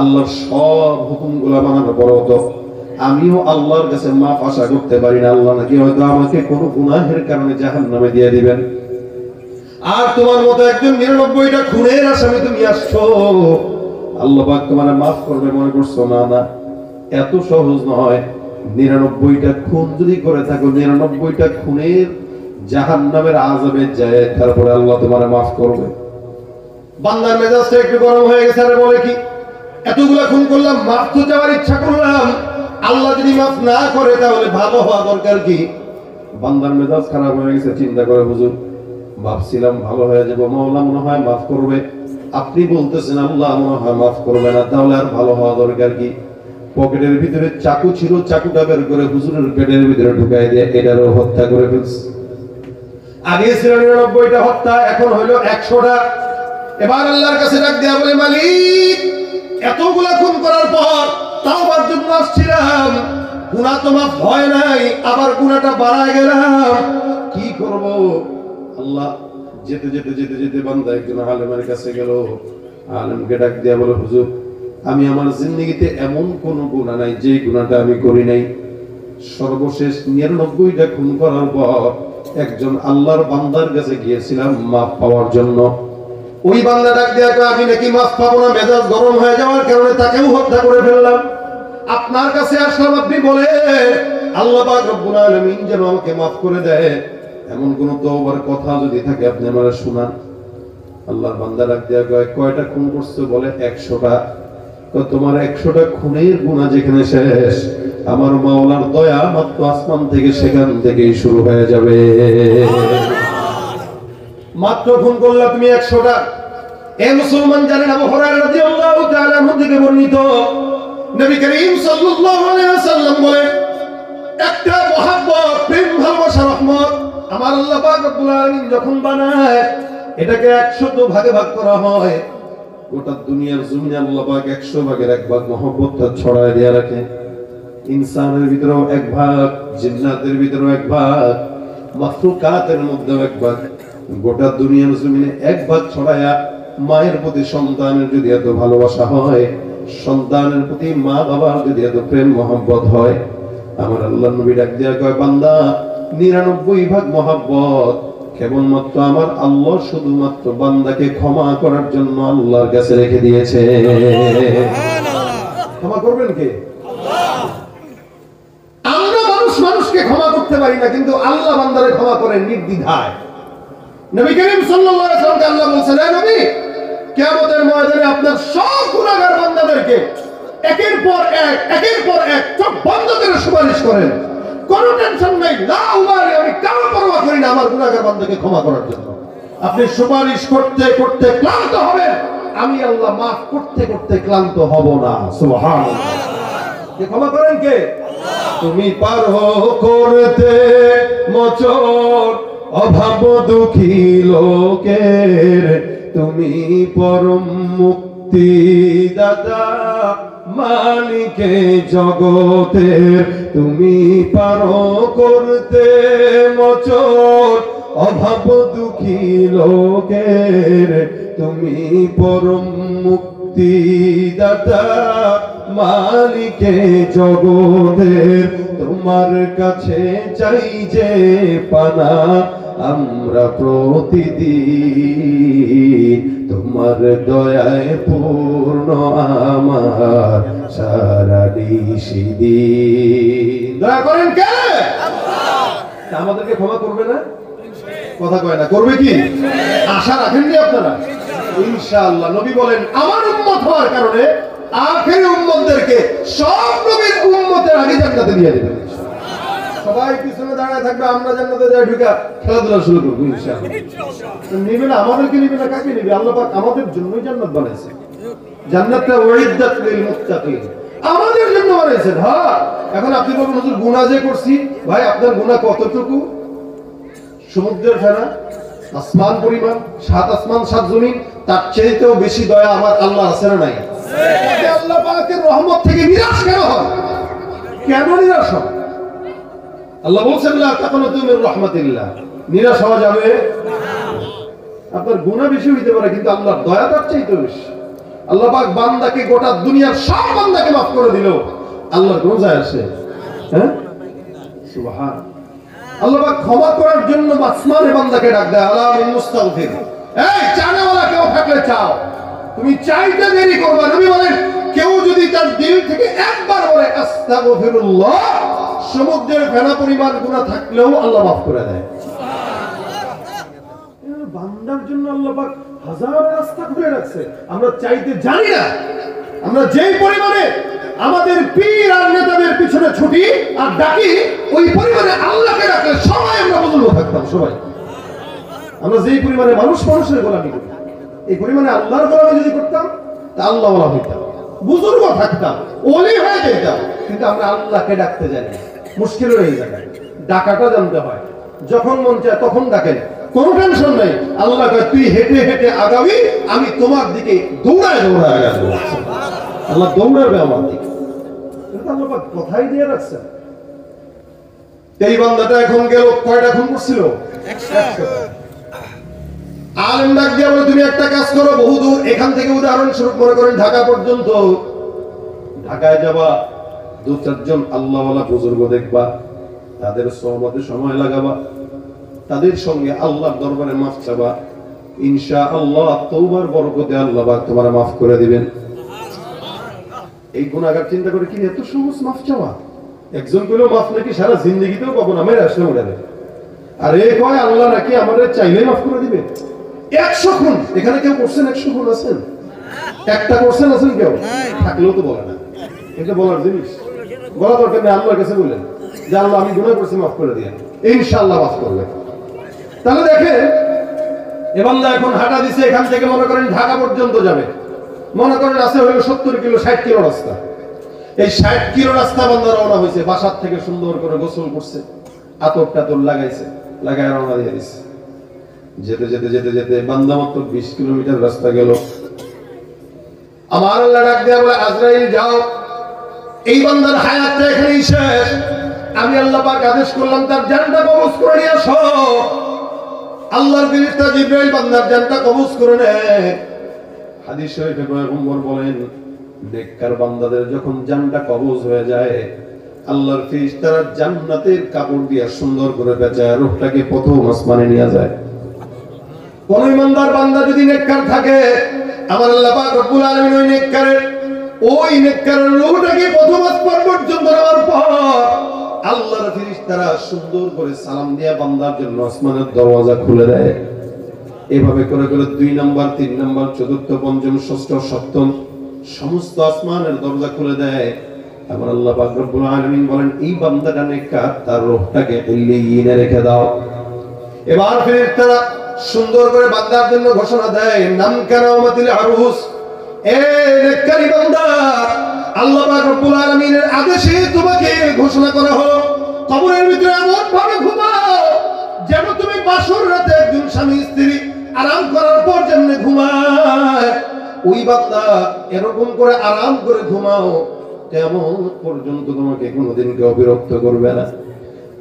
আল্লাহর সব হুকুমগুলো মানার পরেও তো আমিও আল্লাহর কাছে মাফ আশা করতে পারি না। আল্লাহ নাকি হয়তো আমাকে কোনো গুনাহের কারণে জাহান্নামে দিয়ে দিবেন। আর তোমার মতো একজন 99টা খুনের আসামি তুমি আসছো, আল্লাহ পাক তোমার মাফ করবে মনে করছো? না না, এত সহজ নয়। 99টা খুন যদি করে থাকো, 99টা খুনের জাহান্নামের আযাবে যায়, তারপরে আল্লাহ তোমার মাফ করবে। বান্দার মেজাজটা একটু গরম হয়ে গেছে, আর বলে কি এতগুলা খুন করলাম, মাফ তো চাওয়ার ইচ্ছা করলাম, আল্লাহ যদি মাফ না করে তাহলে ভালো হওয়া দরকার কি? বান্দার মেজাজ খারাপ হয়ে গেছে, চিন্তা করে হুজুর ভাবছিলাম ভালো হয়ে যাবো, মাওলা মনে হয় মাফ করবে, আপনি বলতেছেন আল্লাহ মনে হয় মাফ করবে না, তাহলে আর ভালো হওয়া দরকার কি? পকেটের ভিতরে চাকু ছিল, চাকুটা বের করে হুজুরের পেটের ভিতরে ঢুকাই দিয়ে এটারও হত্যা করে ফেলছে। আগে ছিল 99টা হত্যা, এখন হইলো 100টা। এবার আল্লাহর কাছে ডাক দেয়া বলে, মালিক এতগুলা খুন করার পর তাওবার জন্য আসছিলাম, গুনাহ তো মাফ হয় নাই, আবার গুনাহটা বাড়ায় গেলাম, কি করব? আল্লাহ যেতে যেতে যেতে যেতে বান্দা একজন আলেমের কাছে গেল। আলেমকে ডাক দেয়া বলে, হুজুর আমি আমার জিন্দেগিতে এমন কোন গুনাহ নাই যে গুনাহটা আমি করি নাই। সর্বশেষ 99টা খুন করার পর একজন আল্লাহর বান্দার কাছে গিয়েছিলাম মাফ পাওয়ার জন্য। ওই বান্দা ডাক দেয়া কয়, আমি নাকি মাফ পাবো না, মেজাজ গরম হয়ে যাওয়ার কারণে তাকেও হত্যা করে ফেললাম। আপনার কাছে আসলাম, আপনি বলে আল্লাহ পাক রব্বুল আলামিন যেন আমাকে মাফ করে দেয়, এমন কোন তওবার কথা যদি থাকে আপনি আমারে শুনান। আল্লাহর বান্দা ডাক দেয়া কয়, কয়টা খুন করছো? বলে 100টা। তোমার 100টা খুনের গুনাহ যেখানে শেষ, আমার মাওলার দয়া মাত্র আসমান থেকে সেখান থেকেই শুরু হয়ে যাবে। মাত্র খুন করলা তুমি 100টা। এ মুসলমান জানেন, আবু হুরায়রা রাদিয়াল্লাহু তাআলা আনহু থেকে বর্ণিত, নবী করিম সাল্লাল্লাহু আলাইহি ওয়াসাল্লাম বলেন, একটা মহব্বত, প্রেম, ভালোবাসা, রহমত আমার আল্লাহ পাক রব্বুল আলামিন যখন বানায়, এটাকে 100 ভাগে ভাগ করা হয়। গোটা দুনিয়ার জমিনে আল্লাহ পাক 100 ভাগের 1 ভাগ মহব্বতটা ছড়ায় দেয়া রাখে। ইনসানের ভিতরেও 1 ভাগ, জিন্নাতের ভিতরেও 1 ভাগ, মাখলুকাতের মধ্যেও 1 ভাগ। গোটা দুনিয়ার জমিনে 1 ভাগ ছড়ায়া মায়ের প্রতি সন্তানের যদি এত ভালোবাসা হয়, সন্তানের প্রতি মা বাবার যদি এত প্রেম মহব্বত হয়, আমার আল্লাহ নবী ডাক দিয়া কয়, বান্দা 99 ভাগ মহব্বত কেবলমাত্র আমার আল্লাহ শুধুমাত্র বান্দাকে ক্ষমা করার জন্য আল্লাহর কাছে রেখে দিয়েছে। ক্ষমা করবেন কে? আমরা মানুষকে ক্ষমা করতে পারি না, কিন্তু আল্লাহ বান্দারে ক্ষমা করেন নির্দ্বিধায়। নবী করিম সাল্লাল্লাহু আলাইহি ওয়াসাল্লাম আল্লাহ বলেছেন, হে নবী, কিয়ামতের ময়দানে আপনার সব গুনাহগার বান্দাদেরকে একের পর এক চোখ বন্ধ করে সুপারিশ করেন, কোনো টেনশন নাই, না উমারে, আমি কারো পরোয়া করি না আমার গুনাহগার বান্দাকে ক্ষমা করার জন্য। আপনি সুপারিশ করতে করতে ক্লান্ত হবেন, আমি আল্লাহ মাফ করতে করতে ক্লান্ত হব না। সুবহানাল্লাহ। কে ক্ষমা করেন? কে? তুমি পারো করতে মোচন অভাব দুঃখী লোকের, তুমি পরম মুক্তি দাতা মালিকে জগতের, তুমি পারো করতে মোচন অভাব দুঃখী লোকের, তুমি পরম মুক্তি দাতা মালিকে জগতের, তোমার কাছে চাই যে পানা আমরা প্রতিদিন, তোমার দয়ায় পূর্ণ আমার সারা নিশিদিন। দয়া করেন কে? আল্লাহ। আমাদেরকে ক্ষমা করবে না? কথা কয় না, করবে কি? আশা রাখেননি আপনারা? ইনশাআল্লাহ। নবী বলেন, আমার উম্মত হওয়ার কারণে আখেরি উম্মতদেরকে সব নবীর উম্মতের আগে জান্নাতে নিয়ে যাবেন। সবাই পিছনে দাঁড়ায় থাকবে, আমরা জান্নাতে যাই ঢুকা খেলাধুলা শুরু করবো ইনশাআল্লাহ। নিবে না, আমাদেরকে নিবে না, কাকে নিবে? আল্লাহ পাক আমাদের জন্যই জান্নাত বানাইছে। জান্নাতটা উইদ্দাত লিল মুত্তাকিন, আমাদের জন্য বানাইছেন। হ্যাঁ, এখন আপনি বলুন, হুজুর গুনাহ যে করছি, ভাই আপনার গুনাহ কতটুকু? সমুদ্রের ফেনা, আসমান পরিমাণ, 7 আসমান 7 জমিন, তার চাইতেও বেশি দয়া আমার আল্লাহ আছে না নাই? আল্লাহ পাকের রহমত থেকে নিরাশ কেন হয়? কেন নিরাশ হয়? আল্লাহ বলছেন, লা তাকনাতু মির রাহমাতিল্লাহ। নিরাশ হওয়া যাবে না। আপনার গুনাহ বেশি হইতে পারে, কিন্তু আল্লাহর দয়া তার চাইতে বেশি। আল্লাহ পাক বান্দাকে, গোটা দুনিয়ার সব বান্দাকে মাফ করে দিল, আল্লাহর কোন যায় আসে? হ্যাঁ, সুবহান। আল্লাহ পাক ক্ষমা করার জন্য আসমানে বান্দাকে ডাক দেয়, আলা মিন মুস্তাগফির, এই চাওয়ালা কেউ থাকলে চাও, তুমি চাইতে দেরি করবা। নবী বলেন কেউ যদি তার দিল থেকে একবার বলে আস্তাগফিরুল্লাহ, সমুদ্রের ফেনা পরিমাণ গুনাহ থাকলেও আল্লাহ মাফ করে দেয়। বান্দার জন্য আল্লাহ পাক হাজার রাস্তা খুলে রাখছে, আমরা চাইতে জানি না। আমরা যেই পরিমাণে আমাদের পীর আর নেতাদের পিছনে ছুটি আর ডাকি, ওই পরিমাণে আল্লাহকে ডাকলে সবাই আমরা বদল থাকতাম। সবাই আমরা যেই পরিমাণে মানুষের গোলামি করি, এই পরিমাণে আল্লাহর গোলামি যদি করতাম তা আল্লাহ ওয়ালা হইতাম, বুজুর্গ থাকতাম, ওলি হয়ে যেতাম। কিন্তু আমরা আল্লাহকে ডাকতে জানি না। মুশকিল হয়ে যায়, ডাকাটা জানতে হয়। যখন মন চায় তখন ডাকেন, কোনো টেনশন নাই। আল্লাহ কয় তুই হেঁটে হেঁটে আগাবি, আমি তোমার দিকে দৌড়ায় আসবো। আল্লাহ দৌড়াবে আমার দিকে। আল্লাহ পাক কথাই দিয়ে রাখছে। এই বান্দাটা এখন গেল, কয়টা খুন করছিল? 100টা। আলেম ডাক দিয়ে বলে তুমি একটা কাজ করো, বহুদূর এখান থেকে উদাহরণস্বরূপ মনে করেন ঢাকা পর্যন্ত, ঢাকায় যাবা, 2-4 জন আল্লাহওয়ালা বুজুর্গ দেখবা, তাদের সোহবতে সময় লাগাবা, তাদের সঙ্গে আল্লাহর দরবারে মাফ চাবা। ইনশাআল্লাহ তওবার বরকতে আল্লাহ পাক তোমার মাফ করে দিবেন। এই গুনাহগার চিন্তা করে কি এত সহজ মাফ চাওয়া? একজন কইলো মাফ নাকি সারা জিন্দেগিতেও পাবো না, মেরে আসলে মরে যাবে। আর এ কয় আল্লাহ নাকি আমাদের চাইলেই মাফ করে দিবে। 100 খুন এখানে কেউ করছেন? 100 খুন আছেন? একটা করছেন আছেন কেউ? থাকলেও তো বলে না। এটা বলার জিনিস, বলা দরকার নেই। আল্লাহর কাছে বললেন যে আল্লাহ আমি গুনাহ করছি, মাফ করে দিয়েন, ইনশাআল্লাহ মাফ করবে। তাহলে দেখেন এ বান্দা এখন হাঁটা দিছে, এখান থেকে মনে করেন ঢাকা পর্যন্ত যাবে, মনে করেন আছে হলো 70 কিলো 60 কিলো রাস্তা। এই 60 কিলো রাস্তা বান্দা রওনা হয়েছে, বাসার থেকে সুন্দর করে গোসল করছে, আতর টাতর লাগাইছে, লাগায় রওনা দিয়ে দিছে। যেতে যেতে যেতে যেতে বান্দা মাত্র 20 কিলোমিটার রাস্তা গেল। আমার আল্লাহ ডাক দেয়া বলে আজরাইল যাও, এই বান্দার হায়াতটা এখানেই শেষ। আমি আল্লাহ পাক আদেশ করলাম তার জানটা কবজ করে নিয়ে আসো। আল্লাহর ফেরেশতা জিবরাইল বান্দার জানটা কবজ করে নেয়। হাদিস শরীফে পয়গম্বর বলেন নেককার বান্দাদের যখন জানটা কবজ হয়ে যায়, আল্লাহর ফেরেশতারা জান্নাতের কাপড় দিয়ে সুন্দর করে পেঁচায় রূহটাকে প্রথম আসমানে নিয়ে যায়। কোন ইমানদার বান্দা যদি নেককার থাকে, আমার আল্লাহ পাক রব্বুল আলামিন ওই নেককারের রূহটাকে প্রথম আসমান পর্যন্ত নেওয়ার পর আল্লাহর ফেরেশতারা সুন্দর করে সালাম দিয়ে বান্দার জন্য আসমানের দরওয়াজা খুলে দেয়। এভাবে করে করে 2 নাম্বার 3 নাম্বার 4র্থ 5ম 6ষ্ঠ 7ম সমস্ত আসমানের দরজা খুলে দেয়। আমার আল্লাহ পাক রব্বুল আলামিন বলেন এই বান্দাটা নেককার, তার রূহটাকে ইল্লিয়িনে রেখে দাও। এবার ফেরেশতারা সুন্দর করে বান্দার জন্য ঘোষণা দেয় নাম কারামাতিল আরুস, এ নেককারী বান্দা, আল্লাহ পাক রব্বুল আলামিনের আদেশে তোমাকে ঘোষণা করা হলো কবরের ভিতরে এমন ভাবে ঘুমাও যেন তুমি বাসর রাতে একজন স্বামী স্ত্রী আরাম করার পর যেমনি ঘুমায়, ওই বান্দা এরকম করে আরাম করে ঘুমাও, তেমন পর্যন্ত তোমাকে কোনোদিন কেউ বিরক্ত করবে না।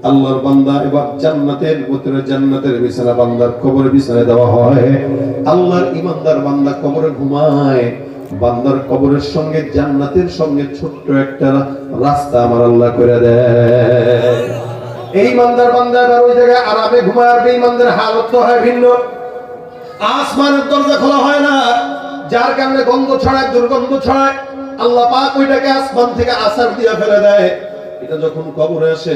আল্লাহর বান্দা এবার জান্নাতের ভিতরে জান্নাতের বিছানা বান্দার কবরে বিছানায় দেওয়া হয়। আল্লাহর ইমানদার বান্দা কবরে ঘুমায়, বান্দার কবরের সঙ্গে জান্নাতের সঙ্গে ছোট্ট একটা রাস্তা আমার আল্লাহ করে দেয়। এই ইমানদার বান্দা এবার ওই জায়গায় আরামে ঘুমায়। আর বেঈমানদের হালত তো হয় ভিন্ন। আসমানের দরজা খোলা হয় না, যার কারণে গন্ধ ছড়ায়, দুর্গন্ধ ছড়ায়। আল্লাহ পাক ওইটাকে আসমান থেকে আসার দিয়ে ফেলে দেয়। এটা যখন কবরে আসে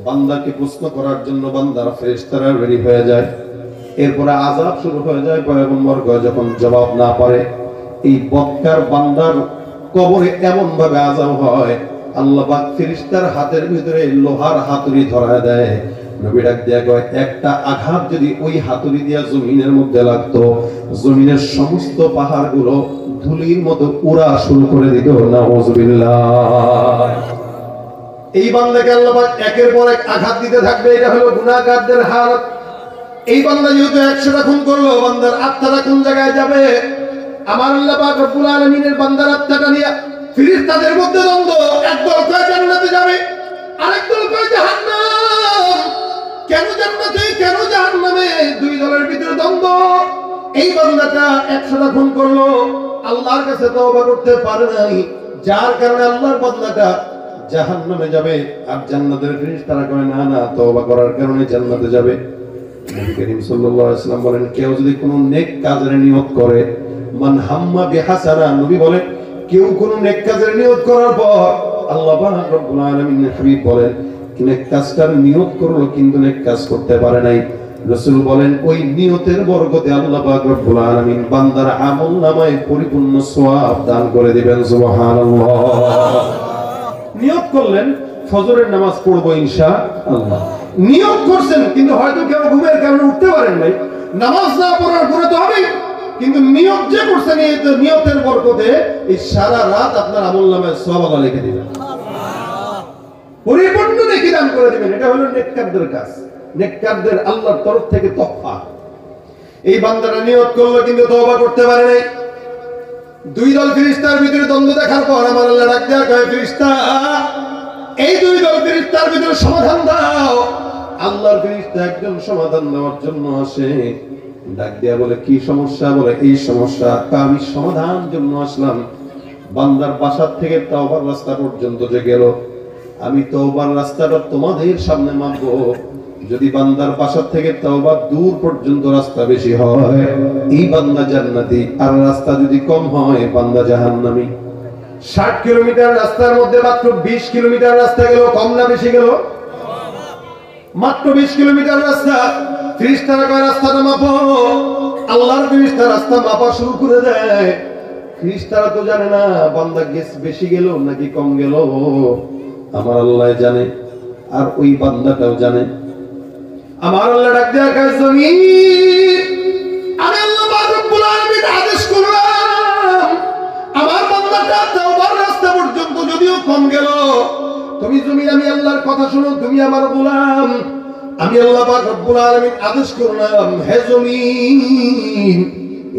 বান্দাকে প্রশ্ন করার জন্য বান্দার ফেরেশতারা রেডি হয়ে যায়। এরপরে আযাব শুরু হয়ে যায়। পয়গম্বর যখন জবাব না পারে, এই বক্কার বান্দার কবরে এমন ভাবে আযাব হয়, আল্লাহ পাক ফেরেশতার হাতের ভিতরে লোহার হাতুড়ি ধরায় দেয়। নবী ডাক দিয়া কয় একটা আঘাত যদি ওই হাতুড়ি দিয়া জমিনের মধ্যে লাগতো, জমিনের সমস্ত পাহাড়গুলো ধুলির মতো উড়া শুরু করে দিত। নাউযুবিল্লাহ। এই বান্দাকে আল্লাহ পাক একের পর এক আঘাত দিতে থাকবে। এটা হলো গুনাহগারদের হালত। এই বান্দা যেহেতু 100টা খুন করলো, বান্দার আত্মাটা কোন জায়গায় যাবে? আমার আল্লাহ পাক রব্বুল আলামিনের বান্দার আত্মাটা নিয়ে ফেরেশতাদের মধ্যে দ্বন্দ্ব। একদল কয় জান্নাতে যাবে, আরেক দল কয় জাহান্নাম। কেন জান্নাতে কেন জাহান্নামে? 2 দলের ভিতরে দ্বন্দ্ব। এই বান্দাটা 100টা খুন করলো, আল্লাহর কাছে তওবা করতে পারে নাই, যার কারণে আল্লাহর বান্দাটা জাহান্নামে যাবে। আর জান্নাতের ফেরেশতারা কয় না না, তওবা করার কারণে জান্নাতে যাবে। নবী করিম সাল্লাল্লাহু আলাইহি ওয়াসাল্লাম বলেন কেউ যদি কোনো নেক কাজের নিয়ত করে, মান হাম্মা বিহাসানা, নবী বলেন কেউ কোন নেক কাজের নিয়ত করার পর আল্লাহ পাক রব্বুল আলামিন হাবিব বলেন নেক কাজটার নিয়ত করলো কিন্তু নেক কাজ করতে পারে নাই, রাসূল বলেন ওই নিয়তের বরকতে আল্লাহ পাক রব্বুল আলামিন বান্দার আমলনামায় পরিপূর্ণ সওয়াব দান করে দিবেন। সুবহানাল্লাহ। নিয়ত করলেন ফজরের নামাজ পড়বো ইনশাআল্লাহ, নিয়ত করছেন কিন্তু হয়তো কেউ ঘুমের কারণে উঠতে পারেন নাই, নামাজ না পড়ার পরে তো হবে, কিন্তু নিয়ত যে করছেন এই নিয়তের বরকতে এই সারা রাত আপনার আমলনামায় সওয়াব আল্লাহ লিখে দিবেন, পরিপূর্ণ নেকি দান করে দিবেন। এটা হলো নেককারদের কাজ, নেককারদের আল্লাহর তরফ থেকে তোহফা। এই বান্দারা নিয়ত করলো কিন্তু তওবা করতে পারে নাই। দুই দল ফেরেশতার ভিতরে দ্বন্দ্ব দেখার পর আমার আল্লাহ ডাক দেয়া কয় ফেরেশতা এই দুই দল ফেরেশতার ভিতরে সমাধান দাও। আল্লাহর ফেরেশতা একজন সমাধান দেওয়ার জন্য আসে, ডাক দেয়া বলে কি সমস্যা, বলে এই সমস্যা। আমি সমাধান জন্য আসলাম, বান্দার বাসার থেকে তওবার রাস্তা পর্যন্ত যে গেল, আমি তওবার রাস্তাটা তোমাদের সামনে মাপবো, যদি বান্দার বাসা থেকে তওবা দূর পর্যন্ত রাস্তা বেশি হয় এই বান্দা জান্নাতি, আর রাস্তা যদি কম হয় বান্দা জাহান্নামী। 60 কিলোমিটার রাস্তার মধ্যে মাত্র 20 কিলোমিটার রাস্তা গেল, কম না বেশি গেল? মাত্র 20 কিলোমিটার রাস্তা। ফেরেশতারা কয় রাস্তাটা মাপো। আল্লাহর ফেরেশতা রাস্তা মাপা শুরু করে দেয়। ফেরেশতারা তো জানে না বান্দা বেশি গেল নাকি কম গেল, আমার আল্লাহ জানে, আর ওই বান্দাটাও জানে। আমার আল্লাহ ডাক দেয়া কয় জমিন, আমি আল্লাহ পাক রব্বুল আলামিন আদেশ করলাম আমার বান্দাটা তওবার রাস্তা পর্যন্ত যদিও কম গেল, তুমি জমিন আমি আল্লাহর কথা শোনো, তুমি আমার গোলাম। আমি আল্লাহ পাক রব্বুল আলামিন আদেশ করলাম হে জমিন,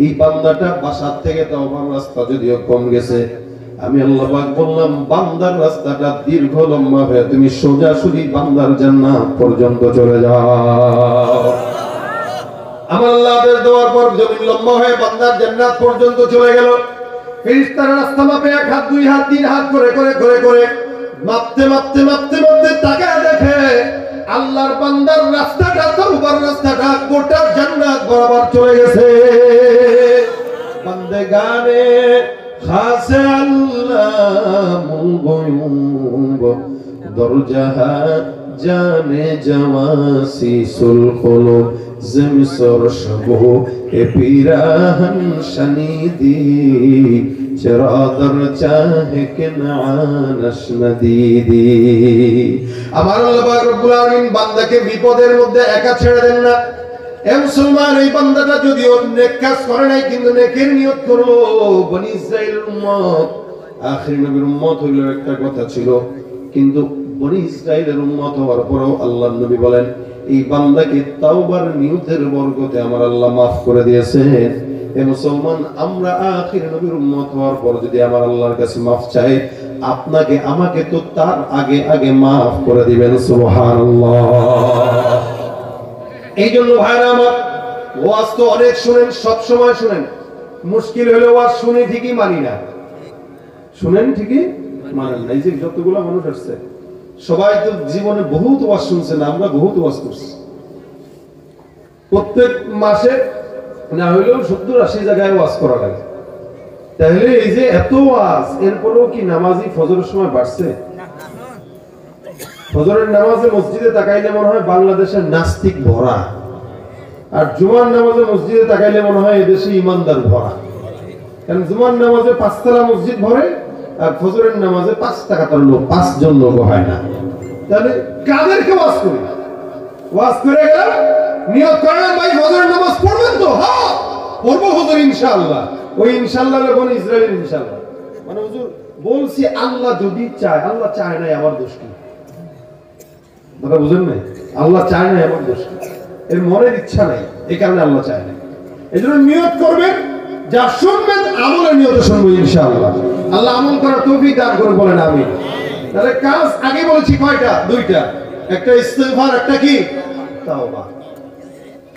এই বান্দাটা বাসার থেকে তওবার রাস্তা যদিও কম গেছে, আমি আল্লাহ পাক বললাম বান্দার রাস্তাটা দীর্ঘ লম্বা হয়ে তুমি সোজাসুজি বান্দার জান্নাত পর্যন্ত চলে যাও। আমার আল্লাহ আদেশ দেওয়ার পর জমিন লম্বা হয়ে বান্দার জান্নাত পর্যন্ত চলে গেল। ফেরেশতারা রাস্তা মাপে 1 হাত 2 হাত 3 হাত করে করে করে করে মাপতে মাপতে মাপতে মাপতে তাকায় দেখে আল্লাহর বান্দার রাস্তাটা, তওবার রাস্তাটা গোটা জান্নাত বরাবর চলে গেছে। বান্দেগানে খাসে আল্লাহুল গুয়ুব দরজাহা জানে জাওয়াসিসুল কুলুব জমিসর শবহ এ পিরাহন শনিদি চরাদর চাহে কে নানশ নদীদি। আমার আল্লাহ পাক রব্বুল আলামিন বান্দাকে বিপদের মধ্যে একা ছেড়ে দেন না। এ মুসলমান, এই বান্দাটা যদিও নেক কাজ করে নাই কিন্তু নেকের নিয়ত করলো। বনি ইসরাইলের উম্মত, আখির নবীর উম্মত হইল একটা কথা ছিল, কিন্তু বনি ইসরাইলের উম্মত হওয়ার পরেও আল্লাহর নবী বলেন এই বান্দাকে তাওবার নিয়তের বরকতে আমার আল্লাহ মাফ করে দিয়েছেন। এ মুসলমান, আমরা আখির নবীর উম্মত হওয়ার পর যদি আমার আল্লাহর কাছে মাফ চাই, আপনাকে আমাকে তো তার আগে আগে মাফ করে দিবেন। সুবহানাল্লাহ। এই জন্য ভাইরা আমার, ওয়াজ তো অনেক শুনেন, সব সময় শুনেন, মুশকিল হলে ওয়াজ শুনে ঠিকই মানি না, শুনেন ঠিকই মানেন না। এই যে যতগুলো মানুষ আসছে সবাই তো জীবনে বহুত ওয়াজ শুনছেন, আমরা বহুত ওয়াজ করছি। প্রত্যেক মাসে না হইলেও 70-80 জায়গায় ওয়াজ করা লাগে। তাহলে এই যে এত ওয়াজ, এরপরেও কি নামাজি ফজরের সময় বাড়ছে? ফজরের নামাজে মসজিদে তাকাইলে মনে হয় বাংলাদেশের নাস্তিক ভরা, আর জুমার নামাজে মসজিদে তাকাইলে মনে হয় এদেশে ইমানদার ভরা। কারণ জুমার নামাজে 5 তলা মসজিদ ভরে, আর ফজরের নামাজে 5 টাকার লোক, 5 জন লোক হয় না। তাহলে কাদেরকে ওয়াজ করি? ওয়াজ করে গেলাম, নিয়ত করলাম ভাই ফজরের নামাজ পড়বেন তো? হ্যাঁ পড়বো হুজুর ইনশাআল্লাহ। ওই ইনশাআল্লাহ বলে ইসরায়েলের ইনশাআল্লাহ, মানে হুজুর বলছি আল্লাহ যদি চায়, আল্লাহ চায় নাই আমার দোষ কি? কথা বুঝেন নাই? আল্লাহ চায় নাই আমার দোষ কি? এর মনের ইচ্ছা নাই, এই কারণে আল্লাহ চায় না। এই জন্য নিয়ত করবেন, যা শুনবেন আমলের নিয়তে শুনবো ইনশাআল্লাহ। আল্লাহ আমল করার তৌফিক দান করুন, বলেন আমিন। তাহলে কাজ আগে বলেছি কয়টা? 2টা, একটা ইস্তিগফার, একটা কি তাওবা।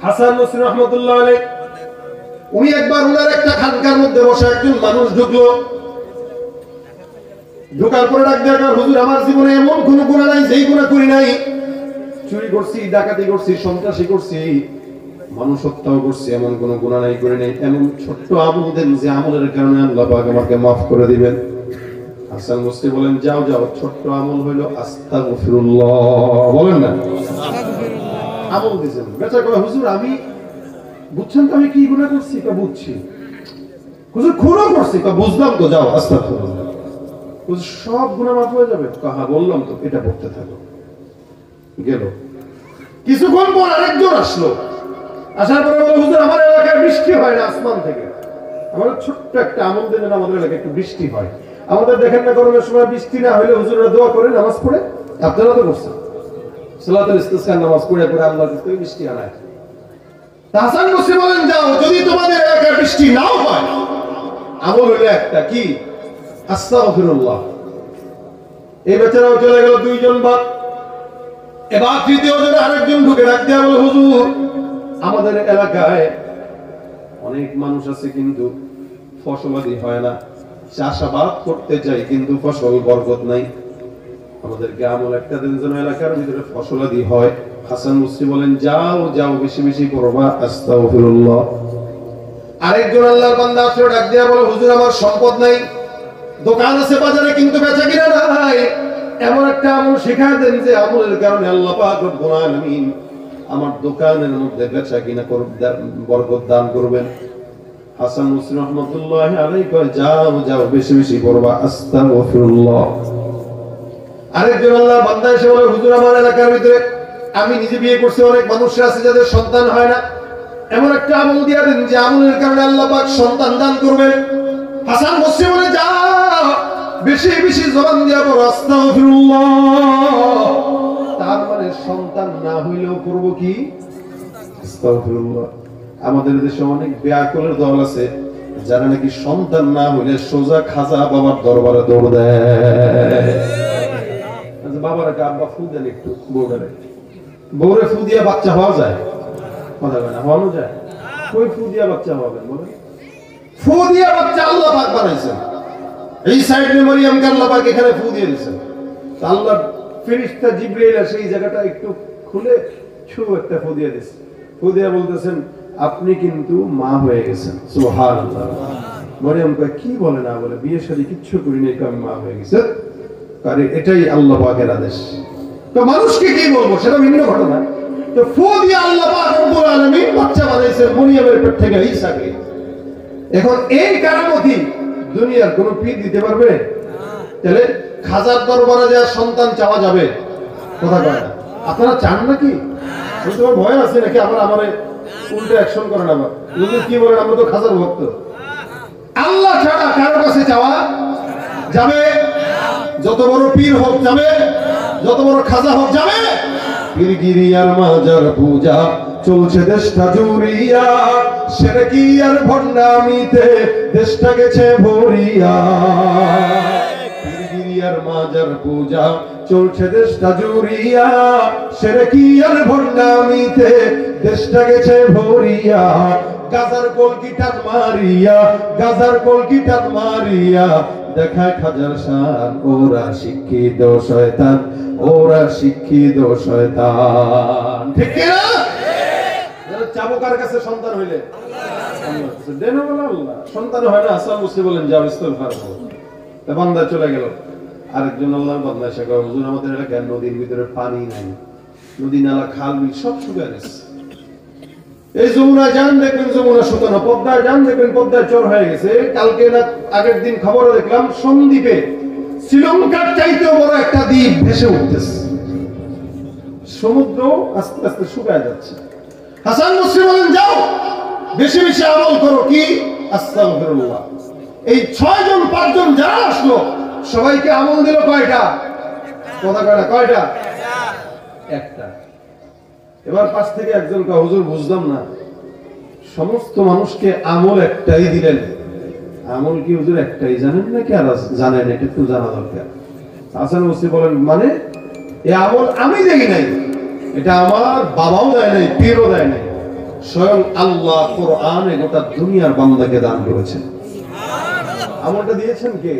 হাসান নসরি রাহমাতুল্লাহ আলাইহি উনি একবার ওনার একটা খানকার মধ্যে বসে একজন মানুষ ঢুকলো। ঢোকার পরে ডাক দেয়া, হুজুর আমার জীবনে এমন কোনো গুনাহ নাই যেই গুনাহ করি নাই। চুরি করছি, ডাকাতি করছি, সন্ত্রাসী করছি, মানুষ হত্যাও করছি, এমন কোনো গুনাহ নাই করে নাই, এমন ছোট্ট আমল দেন যে আমলের কারণে আল্লাহ পাক আমাকে মাফ করে দিবেন। হাসান বসরি বলেন যাও যাও, ছোট্ট আমল হইলো আস্তাগফিরুল্লাহ, বলেন না আমল দিয়েছেন। বেটা কয় হুজুর আমি বুঝছেন তো আমি কি গুনাহ করছি? কা বুঝছি। হুজুর খুনও করছি? কা বুঝলাম তো, যাও আস্তাগফিরুল্লাহ। হুজুর সব গুনাহ মাফ হয়ে যাবে? কাহা বললাম তো, এটা পড়তে থাকো। গেল কিছুক্ষণ পর আরেকজন আসলো, আসার পরে বলল হুজুর আমার এলাকায় বৃষ্টি হয় না আসমান থেকে, আমাদের ছোট্ট একটা আমল দিন, আমাদের এলাকায় একটু বৃষ্টি হয়। আমাদের দেখেন না গরমের সময় বৃষ্টি না হলে হুজুররা দোয়া করে নামাজ পড়ে, আপনারা তো করছেন সালাতুল ইস্তিসকার নামাজ পড়ে পড়ে আল্লাহর কাছে বৃষ্টি আনায়। হাসান বসরি বলেন যাও, যদি তোমাদের এলাকায় বৃষ্টি নাও হয়, আমল হলো একটা, কি? আস্তাগফিরুল্লাহ। এই বেচারাও চলে গেল, দুইজন বাদ। এবার তৃতীয় জন আরেকজন ঢুকে ডাক দেয়া বলে হুজুর আমাদের এলাকায় অনেক মানুষ আছে কিন্তু ফসলাদি হয় না, চাষাবাদ করতে চাই কিন্তু ফসল বরকত নাই, আমাদেরকে আমল একটা দিন যেন এলাকার ভিতরে ফসলাদি হয়। হাসান বসরি বলেন যাও যাও, বেশি বেশি করবা আস্তাগফিরুল্লাহ। আরেকজন আল্লাহর বান্দা আসলে ডাক দেয়া বলে হুজুর আমার সম্পদ নাই, দোকান আছে বাজারে কিন্তু বেচা কিনা নাই, এমন একটা আমল শিখায় দেন যে আমলের কারণে আল্লাহ পাক রব্বুল আলামিন আমার দোকানের মধ্যে বেচা কিনা বরকত দান করবেন। হাসান বসরি রাহমাতুল্লাহি আলাইহি কয় যাও যাও, বেশি বেশি করবা আস্তাগফিরুল্লাহ। আরেকজন আল্লাহর বান্দা এসে বলে হুজুর আমার এলাকার ভিতরে আমি নিজে বিয়ে করছি, অনেক মানুষ আছে যাদের সন্তান হয় না, এমন একটা আমল দিয়া দেন যে আমলের কারণে আল্লাহ পাক সন্তান দান করবেন। হাসান বসরি বলে যাও, বেশি বেশি জবান দিয়া বলো আস্তাগফিরুল্লাহ। তার মানে সন্তান না হইলেও করব কি? আস্তাগফিরুল্লাহ। আমাদের দেশে অনেক বেয়াকলের দল আছে যারা নাকি সন্তান না হইলে সোজা খাজা বাবার দরবারে দৌড় দেয়। বাবারা আব্বা ফু দেন একটু বউরে, বউরে ফু দিয়ে বাচ্চা হওয়া যায়? কথা বলে না, হওয়ানো যায়? কই ফু দিয়ে বাচ্চা হবে? বলে ফু দিয়ে বাচ্চা আল্লাহ পাক বানাইছেন। এই সাইডে মরিয়মকে আল্লাহ পাক এখানে ফু দিয়ে দিয়েছেন। আল্লাহ ফেরেশতা জিবরাইল সেই জায়গাটা একটু খুলে ছু একটা ফু দিয়ে দিয়েছে। ফু দিয়ে বলতেছেন আপনি কিন্তু মা হয়ে গেছেন। সুবহানাল্লাহ। মরিয়ম কয় কি বলে না বলে, বিয়ে শাদী কিচ্ছু করি নাই, আমি মা হয়ে গেছে। কারণ এটাই আল্লাহ পাকের আদেশ। তো মানুষকে কি বলবো সেটা ভিন্ন ঘটনা। তো ফু দিয়ে আল্লাহ পাক রব্বুল আলামিন বাচ্চা বানাইছেন মরিয়মের পেট থেকে ঈসাকে। এখন এই কারামতি দুনিয়ার কোন পীর দিতে পারবে? তাহলে খাজার দরবারে যা সন্তান চাওয়া যাবে? কথা কয় না। আপনারা চান নাকি? তোমার ভয় আছে নাকি আবার আমারে উল্টো অ্যাকশন করেন? আবার কি বলেন আমরা তো খাজার ভক্ত। আল্লাহ ছাড়া কারো কাছে চাওয়া যাবে? যত বড় পীর হোক যাবে, যত বড় খাজা হোক যাবে। পীরগিরিয়ার মাজার পূজা চলছে দেশটা জুড়িয়া, শিরকি আর ভণ্ডামিতে দেশটা গেছে ভরিয়া। পীরগিরিয়ার মাজার পূজা চলছে দেশটা জুড়িয়া, শিরকি আর ভণ্ডামিতে দেশটা গেছে ভরিয়া। গাজার কলকিটান মারিয়া, গাজার কলকিটান মারিয়া দেখায় খাজার শান, ওরা শিক্ষিত শয়তান, ওরা শিক্ষিত শয়তান। ঠিক না? চাবুকার কাছে সন্তান হইলে দেন বলে আল্লাহ, সন্তান হয় না। হাসান বসরি বলেন যাও ইস্তিগফার করো। বান্দা চলে গেল। আরেকজন আল্লাহর বান্দা এসে কয় হুজুর আমাদের এলাকায় নদীর ভিতরে পানি নাই, নদী নালা খাল বিল সব শুকিয়ে গেছে। এই যমুনা যান দেখবেন যমুনা শুকানো, পদ্মায় যান দেখবেন পদ্মায় চর হয়ে গেছে। কালকে না আগের দিন খবরে দেখলাম সন্দ্বীপে শ্রীলঙ্কার চাইতেও বড় একটা দ্বীপ ভেসে উঠতেছে, সমুদ্র আস্তে আস্তে শুকায় যাচ্ছে। হাসান বসরি বলেন যাও বেশি বেশি আমল করো, কি? আস্তাগফিরুল্লাহ। এই 6 জন 5 জন যারা আসলো সবাইকে আমল দিল কয়টা? কথা কয় না, কয়টা? একটা। এবার পাশ থেকে একজন কয় হুজুর বুঝলাম না, সমস্ত মানুষকে আমল একটাই দিলেন, আমল কি হুজুর একটাই জানেন নাকি আর জানেন? এটা একটু জানা দরকার। হাসান বসরি বলেন মানে এই আমল আমি দেখি নাই, এটা আমার বাবাও দেয় নাই, পীরও দেয় নাই, স্বয়ং আল্লাহ কোরআনে গোটা দুনিয়ার বান্দাকে দান করেছেন। আমলটা দিয়েছেন কে?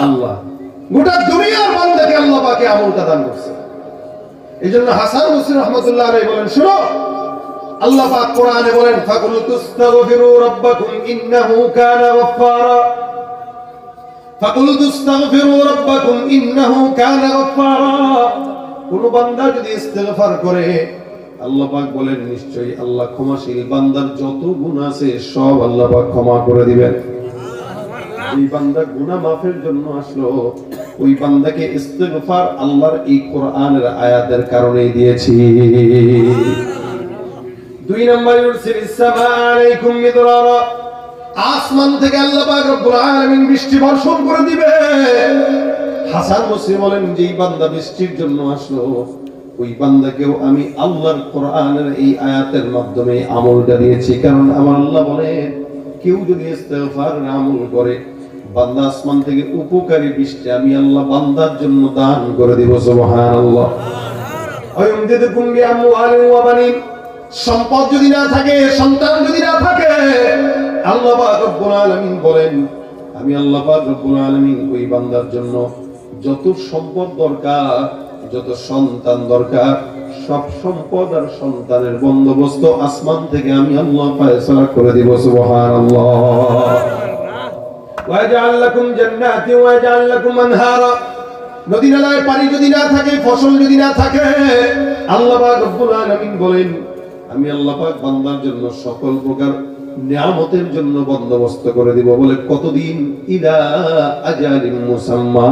আল্লাহ। গোটা দুনিয়ার বান্দাকে আল্লাহ পাকে আমলটা দান করেছেন। এই জন্য হাসান বসরি রাহমাতুল্লাহ আলাইহি বলেন শুনো, আল্লাহ পাক কোরআনে বলেন ফাকুল তুস্তাগফিরু রাব্বাকুম ইন্নাহু কানা গফফারা ফাকুল তুস্তাগফিরু রাব্বাকুম ইন্নাহু কানা গফফারা। কোন বান্দা যদি ইস্তেগফার করে আল্লাহ পাক বলেন নিশ্চয়ই আল্লাহ ক্ষমাশীল, বান্দার যত গুনাহ আছে সব আল্লাহ পাক ক্ষমা করে দিবেন। এই বান্দা গুনাহ মাফের জন্য আসলো, ওই বান্দাকে ইস্তেগফার আল্লাহর এই কোরআনের আয়াতের কারণেই দিয়েছি। 2 নম্বর ইউরসিলিস সামা আলাইকুম মিদরারা, আসমান থেকে আল্লাহ পাক রব্বুল আলামিন বৃষ্টি বর্ষণ করে দিবে। হাসান বসরি বলেন যেই বান্দা বৃষ্টির জন্য আসলো ওই বান্দাকেও আমি আল্লাহর কোরআনের এই আয়াতের মাধ্যমে আমলটা দিয়েছি। কারণ আমার আল্লাহ বলেন কেউ যদি ইস্তেগফার আমল করে বান্দা আসমান থেকে উপকারী বৃষ্টি আমি আল্লাহ বান্দার জন্য দান করে দিব। সুবহানাল্লাহ। আয়ামদিদুকুম বিআমওয়ালিন ওয়া বানিন, সম্পদ যদি না থাকে, সন্তান যদি না থাকে, আল্লাহ পাক রব্বুল আলামিন বলেন আমি আল্লাহ পাক রব্বুল আলামিন ওই বান্দার জন্য যত সম্পদ দরকার, যত সন্তান দরকার, সব সম্পদ আর সন্তানের বন্দোবস্ত আসমান থেকে আমি আল্লাহ ফয়সালা করে দিব। সুবহানাল্লাহ। ওয়াজআল লাকুম জান্নাতি ওয়াজআল লাকুম আনহারা, নদী নালায় পানি যদি না থাকে, ফসল যদি না থাকে, আল্লাহ পাক রব্বুল আলামিন বলেন আমি আল্লাহ পাক বান্দার জন্য সকল প্রকার নিয়ামতের জন্য বন্দোবস্ত করে দিব। বলে কতদিন? ইলা আজালিন মুসাম্মা,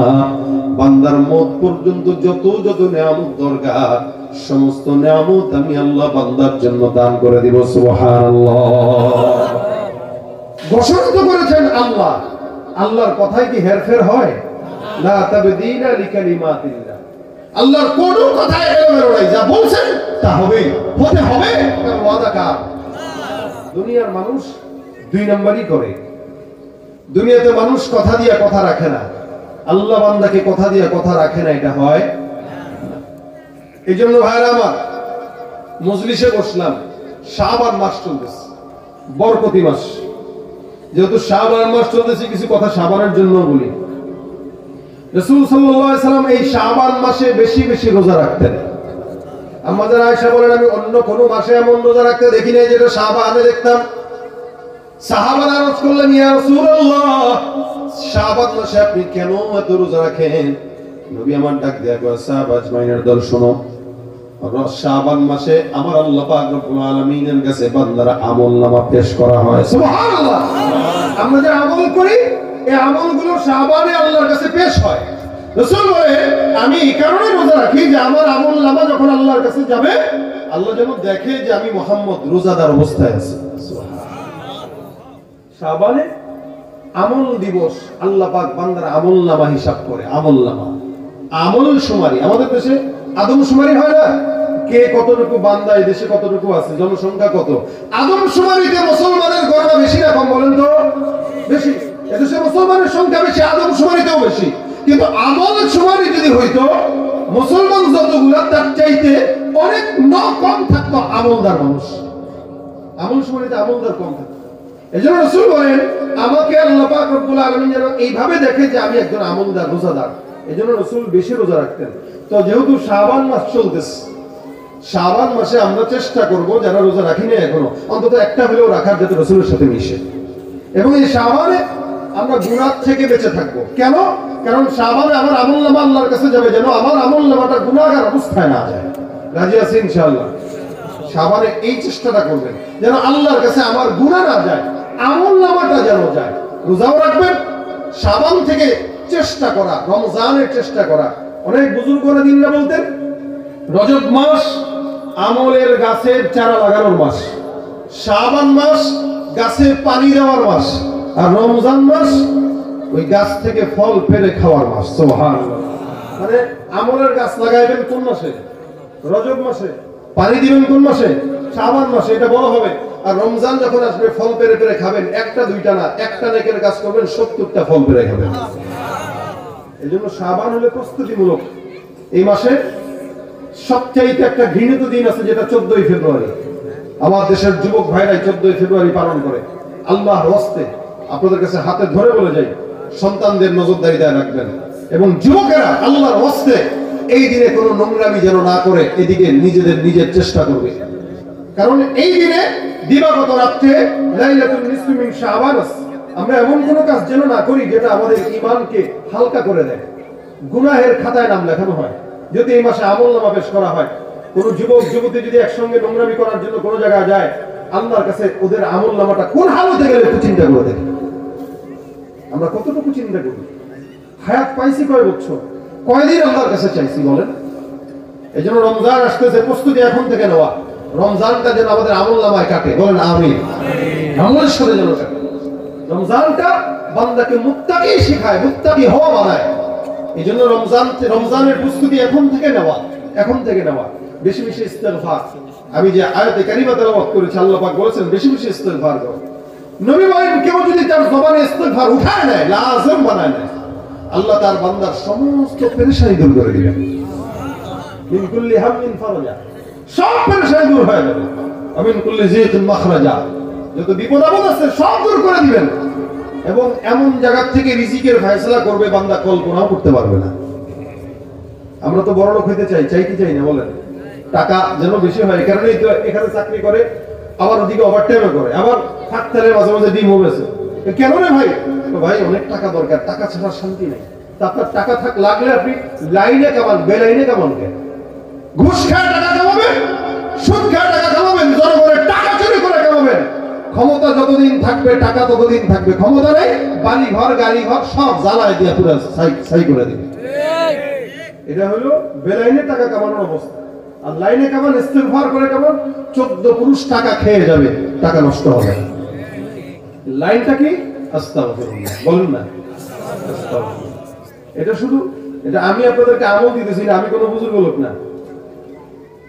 বান্দার মওত পর্যন্ত যত যত নিয়ামত দরকার সমস্ত নিয়ামত আমি আল্লাহ বান্দার জন্য দান করে দিব। সুবহানাল্লাহ। ঘোষণা তো করেছেন আল্লাহ, আল্লাহর কথাই কি হেরফের হয়? লা তাবদীলা লিকালিমাতিল্লাহ, আল্লাহর কোন কথা এলোমেলো নাই, যা বলছেন তা হবে, হতে হবে, তার ওয়াদা কার। দুনিয়ার মানুষ 2 নম্বরই করে। দুনিয়াতে মানুষ কথা দিয়ে কথা রাখে না, আল্লাহ বান্দাকে কথা দিয়ে কথা রাখে না, এটা হয়। এই জন্য ভাইরা আমার মজলিসে বসলাম, শাবান মাস চলতেছে, বরকতি মাস, যেহেতু শাবান মাস চলতেছে কিছু কথা শাবানের জন্য বলি। রাসূল সাল্লাল্লাহু আলাইহি সাল্লাম এই শাবান মাসে বেশি বেশি রোজা রাখতেন। আমাদের আয়েশা বলেন আমি অন্য কোন মাসে এমন রোজা রাখতে দেখি নাই যেটা শাবানে দেখতাম। সাহাবারা আরজ করলেন ইয়া রাসূলুল্লাহ শাবান মাসে আপনি কেন এত রোজা রাখেন? নবী আমার ডাক দেয়া কয় সাহাবা আজমাইনের দল শোনো, শাবান মাসে আমার আল্লাহ পাক রব্বুল আলামিনের কাছে বান্দারা আমলনামা পেশ করা হয়। সুবহানাল্লাহ। আমরা যে আমল করি এই আমলগুলো শাবানে আল্লাহর কাছে পেশ হয়। রাসূল বলে আমি এই কারণে রোজা রাখি যে আমার আমলনামা যখন আল্লাহর কাছে যাবে আল্লাহ যেন দেখে যে আমি মুহাম্মদ রোজাদার অবস্থায় আছি। শাবানে আমল দিবস আল্লাহ পাক বান্দার আমলনামা হিসাব করে। আমলনামা, আমল শুমারি, আমাদের দেশে আদমশুমারি হয় না, কে কতটুকু বান্দা এই দেশে কতটুকু আছে, জনসংখ্যা কত, আদমশুমারিতে মুসলমানের গণনা বেশি না কম বলেন তো? বেশি। এদেশে মুসলমানের সংখ্যা বেশি, আদমশুমারিতেও বেশি। কিন্তু আমল শুমারি যদি হইতো মুসলমান যতগুলা তার চাইতে অনেক কম থাকতো আমলদার মানুষ। আমল শুমারিতে আমলদার কম থাকতো। এজন্য রাসূল বলেন আমাকে আল্লাহ পাক রব্বুল আলামিন যেন এইভাবে দেখে যে আমি একজন আমলদার, রোজাদার। এজন্য রাসূল বেশি রোজা রাখতেন। তো যেহেতু শাবান মাস চলতেছে, শাবান মাসে আমরা চেষ্টা করব যারা রোজা রাখি না এখনো অন্তত একটা হলেও রাখার, যাতে রাসূলের সাথে মিশে। এবং এই শাবানে আমরা গুনাহ থেকে বেঁচে থাকবো। কেন? কারণ শাবানে আমার আমলনামা আল্লাহর কাছে যাবে, যেন আমার আমলনামাটা গুনাহগার অবস্থায় না যায়। রাজি আছেন ইনশাআল্লাহ? শাবানে এই চেষ্টাটা করবেন যেন আল্লাহর কাছে আমার গুনাহ না যায়, আমলনামাটা যেন যায়। রোজাও রাখবেন, শাবান থেকে চেষ্টা করা, রমজানের চেষ্টা করা। অনেক বুজুর্গরা দিনরা বলতেন রজব মাস আমলের গাছের চারা লাগানোর মাস, শাবান মাস গাছে পানি দেওয়ার মাস, আর রমজান মাস ওই গাছ থেকে ফল পেড়ে খাওয়ার মাস। সুবহানাল্লাহ। মানে আমলের গাছ লাগাইবেন কোন মাসে? রজব মাসে। পানি দিবেন কোন মাসে? শাবান মাসে। এটা বড় হবে। আর রমজান যখন আসবে ফল পেড়ে পেড়ে খাবেন, একটা দুইটা না, একটা নেকের কাজ করবেন, 70টা ফল পেড়ে খাবেন। এজন্য শাবান হলে প্রস্তুতিমূলক। এই মাসে সবচাইতে একটা ঘৃণিত দিন আছে যেটা 14ই ফেব্রুয়ারি। আমার দেশের যুবক ভাইরাই 14ই ফেব্রুয়ারি পালন করে। আল্লাহর ওয়াস্তে আপনাদের কাছে হাতে ধরে বলে যাই সন্তানদের নজরদারিতে রাখবেন, এবং যুবকেরা আল্লাহর ওয়াস্তে এই দিনে কোনো নোংরামি যেন না করে এদিকে নিজের চেষ্টা করবে। কারণ এই দিনে দিবাগত রাত্রে লাইলাতুল নিসফি মিন শাবান, আমরা এমন কোনো কাজ যেন না করি যেটা আমাদের ঈমানকে হালকা করে দেয়। গুনাহের খাতায় নাম লেখানো হয় যদি এই মাসে আমলনামা পেশ করা হয়। কোন যুবক যুবতী যদি একসঙ্গে নোংরামি করার জন্য কোনো জায়গায় যায়, আল্লাহর কাছে ওদের আমলনামাটা কোন হালতে গেলে একটু চিন্তা করে দেখি। আমরা কতটুকু চিন্তা করি? হায়াত পাইছি কয় বছর, কয়দিন আল্লাহর কাছে চাইছি বলেন? এই জন্য রমজান আসতেছে, প্রস্তুতি এখন থেকে নেওয়া। রমজানটা যেন আমাদের আমলনামায় কাটে, বলেন আমিন। আমলের সাথে যেন কাটে। রমজানটা বান্দাকে মুত্তাকি শেখায়, মুত্তাকি হওয়া বানায়। এই জন্য রমজানের প্রস্তুতি এখন থেকে নেওয়া, এখন থেকে নেওয়া। বেশি বেশি ইস্তেগফার। আমি যে আয়াতে কারিমা তেলাওয়াত করেছি, আল্লাহ পাক বলেছেন বেশি বেশি ইস্তেগফার করো। নবী বলেন কেউ যদি তার জবানে ইস্তেগফার উঠায় নেয়, লাজিম বানায় নেয়, আল্লাহ তার বান্দার সমস্ত পেরেশানি দূর করে দিবেন। মিন কুল্লি হামিন ফারাজা, সব পেরেশানি দূর হয়ে যাবে। আমিন কুল্লি যিকিন মাখরাজা, যত বিপদ আপদ আছে সব দূর করে দিবেন। এবং এমন জায়গা থেকে রিজিকের ফয়সালা করবে বান্দা কল্পনাও করতে পারবে না। আমরা তো বড় লোক হইতে চাই, চাই কি চাই না বলেন? টাকা যেন বেশি হয়, এই কারণেই তো এখানে চাকরি করে, আবার ওদিকে ওভারটাইমও করে, আবার থাকতে মাঝে মাঝে ডিম হয়েছে। কেন রে ভাই? তো ভাই অনেক টাকা দরকার, টাকা ছাড়া শান্তি নেই। তা আপনার টাকা লাগলে আপনি লাইনে কামান, বেলাইনে কামান কেন? ঘুষ খায় টাকা কামাবেন, সুদ খায় টাকা কামাবেন, জনগণের টাকা চুরি করে কামাবেন। ক্ষমতা যতদিন থাকবে টাকা ততদিন থাকবে, ক্ষমতা নেই বাড়ি ঘর গাড়ি ঘর সব জ্বালায় দিয়ে পুরো সাই করে দিবে। এটা হলো বেলাইনে টাকা কামানোর অবস্থা। আর লাইনে কামান, ইস্তেগফার করে কামান, 14 পুরুষ টাকা খেয়ে যাবে, টাকা নষ্ট হবে। লাইনটা কি? আস্তাগফিরুল্লাহ, বলুন না আস্তাগফিরুল্লাহ। এটা শুধু, এটা আমি আপনাদেরকে আমল দিতেছি না, আমি কোনো বুজুর্গ লোক না।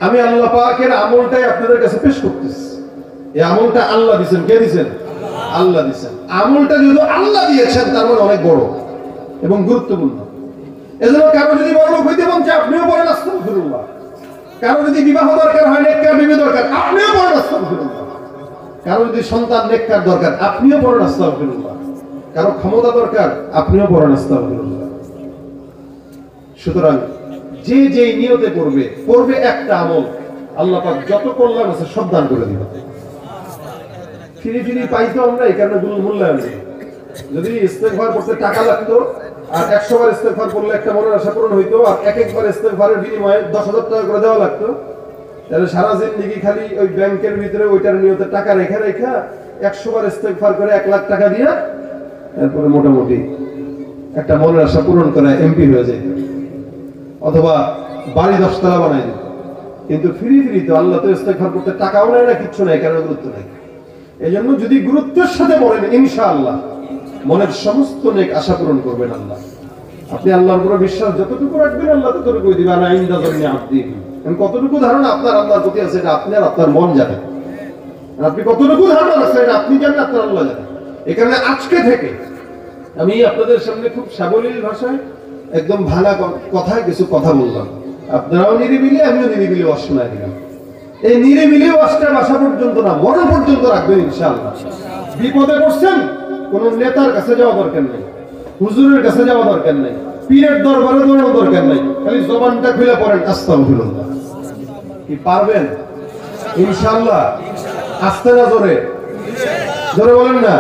আমি আল্লাহ পাকের আমলটাই আপনাদের কাছে পেশ করতেছি। এই আমলটা আল্লাহ দিয়েছেন। কে দিয়েছেন? আল্লাহ দিয়েছেন। আমলটা যেহেতু আল্লাহ দিয়েছেন তার মানে অনেক বড় এবং গুরুত্বপূর্ণ। এজন্য কারো যদি বড় লোক হইতে মন চায় আপনিও বলেন আস্তাগফিরুল্লাহ। কারো যদি বিবাহ দরকার হয়, নেককার বিবি দরকার, আপনিও বলেন আস্তাগফিরুল্লাহ। কারো যদি সন্তান নেককার দরকার, আপনিও বলেন আস্তাগফিরুল্লাহ। কারো ক্ষমতা দরকার, আপনিও বলেন আস্তাগফিরুল্লাহ। সুতরাং যে যে নিয়তে করবে একটা আমল, আল্লাহ পাক যত কল্যাণ আছে সব দান করে দিবেন। ফিরি ফিরি পাইতো আমরা, এই কারণে মূল্যায়ন নেই। যদি ইস্তেগফার করতে টাকা লাগতো আর 100 বার ইস্তেগফার করলে একটা মনের আশা পূরণ হইতো, আর এক একবার ইস্তেগফারের বিনিময়ে 10,000 টাকা করে দেওয়া লাগতো, তাহলে সারা জিন্দেগি খালি ওই ব্যাংকের ভিতরে ওইটার নিয়তে টাকা রেখা 100 বার ইস্তেগফার করে 1 লাখ টাকা দিয়া তারপরে মোটামুটি একটা মনের আশা পূরণ করে এমপি হয়ে যেত, অথবা বাড়ি 10 তলা বানাই দিত। কিন্তু ফিরি ফিরি তো আল্লাহ তো ইস্তেগফার করতে টাকাও নেয় না, কিচ্ছু নেই, কারণ গুরুত্ব নেই। এই জন্য যদি গুরুত্বের সাথে বলেন, ইনশাআল্লাহ মনের সমস্ত নেক আশা পূরণ করবেন আল্লাহ। আপনি আল্লাহর উপর বিশ্বাস যতটুকু রাখবেন আল্লাহ ততটুকুই দিবেন। আনা ইনদা যান্নি আবদি, কতটুকু ধারণা আপনার আল্লাহর প্রতি আছে এটা আপনি আর আপনার মন জানে। আপনি কতটুকু ধারণা রাখছেন এটা আপনি জানেন, আপনার আল্লাহ জানেন। এই কারণে আজকে থেকে আমি আপনাদের সামনে খুব সাবলীল ভাষায় একদম ভাঙা কথায় কিছু কথা বললাম। আপনারাও নিরিবিলি, আমিও নিরিবিলি ওয়াজ শোনায় দিলাম। এই নিরিবিলি ওয়াজটা বাসা পর্যন্ত না, মরণ পর্যন্ত রাখবেন ইনশাআল্লাহ। বিপদে পড়ছেন, কোন নেতার কাছে যাওয়া দরকার নেই, হুজুরের কাছে যাওয়া দরকার নেই, পীরের দরবারে দৌড়ানো দরকার নেই, খালি জবানটা খুলে পড়েন আস্তাগফিরুল্লাহ। কি পারবেন? ইনশাআল্লাহ। আস্তে না জোরে? জোরে বলেন না।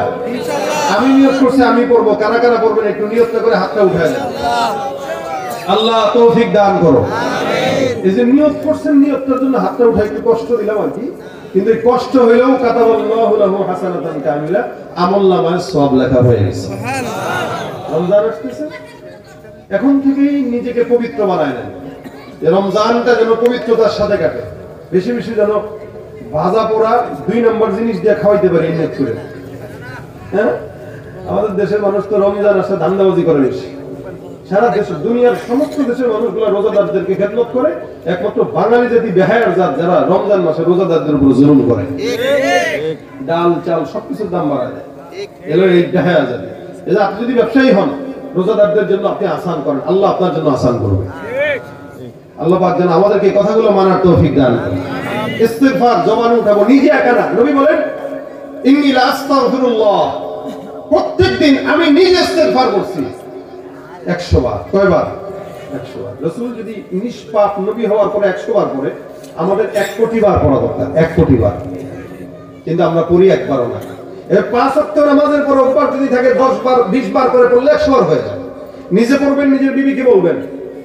আমি নিয়ত করছি আমি পড়বো, কারা কারা পড়বেন একটু নিয়তটা করে হাতটা উঠায় দেন। আল্লাহ তৌফিক দান করো। এই যে নিয়ত করছেন, নিয়তটার জন্য হাতটা উঠাই একটু কষ্ট দিলাম আর কি, কিন্তু এই কষ্ট হইলেও কাতাবাল্লাহু লাহু হাসানাতান কামিলা, আমলনামায় সওয়াব লেখা হয়ে গেছে। রমজান আসতেছে, এখন থেকেই নিজেকে পবিত্র বানায় নেন। এই রমজানটা যেন পবিত্রতার সাথে কাটে। বেশি বেশি যেন ভাজা পোড়া 2 নম্বর জিনিস দিয়ে খাওয়াইতে পারি নিয়ত করে। হ্যাঁ, আমাদের দেশের মানুষ তো রমজান আসলে ধান্দাবাজি করে বেশি। সারা দেশ, দুনিয়ার সমস্ত দেশের মানুষগুলো রোজাদারদেরকে খেদমত করে, একমাত্র বাঙালি জাতি বেহায়ার জাত যারা রমজান মাসে রোজাদারদের উপর জুলুম করে। ডাল চাল সবকিছুর দাম বাড়ায় দেয়, এলো এই বেহায়া জাতি। এই যে আপনি যদি ব্যবসায়ী হন, রোজাদারদের জন্য আপনি আসান করেন, আল্লাহ আপনার জন্য আসান করবে। আল্লাহ পাক যেন আমাদেরকে কথাগুলো মানার তৌফিক দান করেন। ইস্তিগফার জবান উঠাবো, নিজে একা না। নবী বলেন ইন্নী লা আস্তাগফিরুল্লাহ, প্রত্যেকদিন আমি নিজে ইস্তিগফার করছি 100 বার। কয়বার? 100 বার। রাসূল যদি নিষ্পাপ নবী হওয়ার পরে 100 বার করে, আমাদের 1 কোটি বার পড়া দরকার, 1 কোটি বার। কিন্তু আমরা পড়ি একবারও না। এর 5 ওয়াক্ত নামাজের পর অভ্যাস যদি থাকে 10 বার 20 বার করে পড়লে 100 বার হয়ে যায়। নিজে পড়বেন, নিজের বিবিকে বলবেন,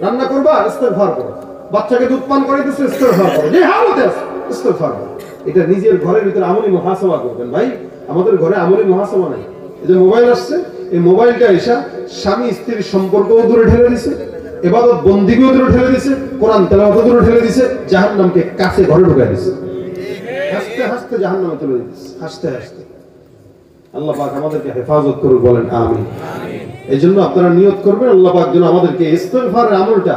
রান্না করবা ইস্তেগফার করো, বাচ্চাকে দুধ পান করাইতেছে ইস্তেগফার করো, যে হালতে আছে ইস্তেগফার করো। এটা নিজের ঘরের ভিতরে আমলি মুহাসাবা করবেন। ভাই আমাদের ঘরে আমলি মুহাসাবা নাই। এই যে মোবাইল আসছে, এই মোবাইলটা এসা স্বামী স্ত্রীর সম্পর্কও দূরে ঠেলে দিছে, ইবাদত বন্দিগিও দূরে ঠেলে দিছে, কোরআন তেলাওয়াতও দূরে ঠেলে দিছে, জাহান্নামকে কাছে ঘরে ঢুকাই দিছে। হাসতে হাসতে জাহান্নামে চলে দিছে, হাসতে হাসতে। আল্লাহ পাক আমাদেরকে হেফাজত করুক, বলেন আমিন। এইজন্য আপনারা নিয়ত করবেন আল্লাহ পাক যেন আমাদেরকে ইস্তেগফারের আমলটা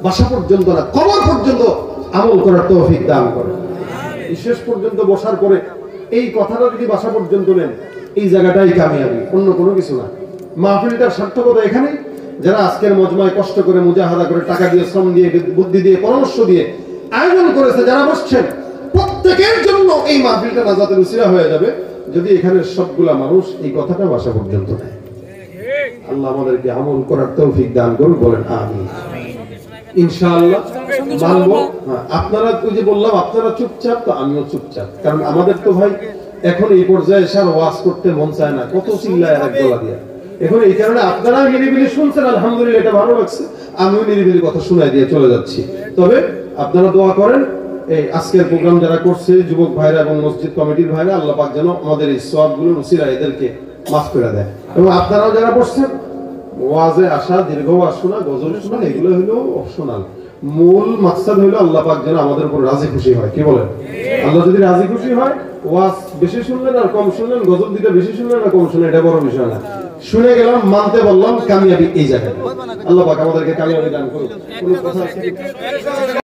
বাসা পর্যন্ত না, কবর পর্যন্ত আমল করার তৌফিক দান করেন। শেষ পর্যন্ত বসার পরে এই কথাটা যদি বাসা পর্যন্ত নেন, এই জায়গাটাই কামিয়াবি, অন্য কোনো কিছু না। মাহফিলটার সার্থকতা এখানেই। যারা আজকের মজমায় কষ্ট করে মুজাহাদা করে টাকা দিয়ে, শ্রম দিয়ে, বুদ্ধি দিয়ে, পরামর্শ দিয়ে আয়োজন করেছে, যারা বসছেন প্রত্যেকের জন্য এই মাহফিলটা নাজাতের উসিলা হয়ে যাবে যদি এখানে সবগুলা মানুষ এই কথাটা বাসা পর্যন্ত নেয়। আল্লাহ আমাদেরকে আমল করার তৌফিক দান করুন, বলেন আমিন। ইনশাআল্লাহ মানবো। আপনারা ওই যে বললাম আপনারা চুপচাপ, তো আমিও চুপচাপ, কারণ আমাদের তো ভাই এখন এই পর্যায়ে এসে আর ওয়াজ করতে মন চায় না, কত চিল্লায় এক গলা দিয়ে। এখন এই কারণে আপনারা নিরিবিলি শুনছেন, আলহামদুলিল্লাহ, এটা ভালো লাগছে। আমিও নিরিবিলি কথা শোনাই দিয়ে চলে যাচ্ছি। তবে আপনারা দোয়া করেন, এই আজকের প্রোগ্রাম যারা করছে, যুবক ভাইরা এবং মসজিদ কমিটির ভাইরা, আল্লাহ পাক যেন আমাদের এই সওয়াবগুলোর উসিলা এদেরকে মাফ করে দেয়। এবং আপনারাও যারা বসছেন, ওয়াজে আসা, দীর্ঘ ওয়াজ শোনা, গজল শোনা, এগুলো হলো অপশনাল। মূল মাকসাদ হলো আল্লাহ পাক যেন আমাদের উপর রাজি খুশি হয়। কি বলেন? আল্লাহ যদি রাজি খুশি হয়, ওয়াজ বেশি শুনলেন আর কম শুনলেন, গজল দিতে বেশি শুনলেন আর কম শুনলেন, এটা বড় বিষয় না। শুনে গেলাম, মানতে বললাম, কামিয়াবি এই জায়গায়। আল্লাহ পাক আমাদেরকে কামিয়াবি দান করুন। কোনো কথা আছে?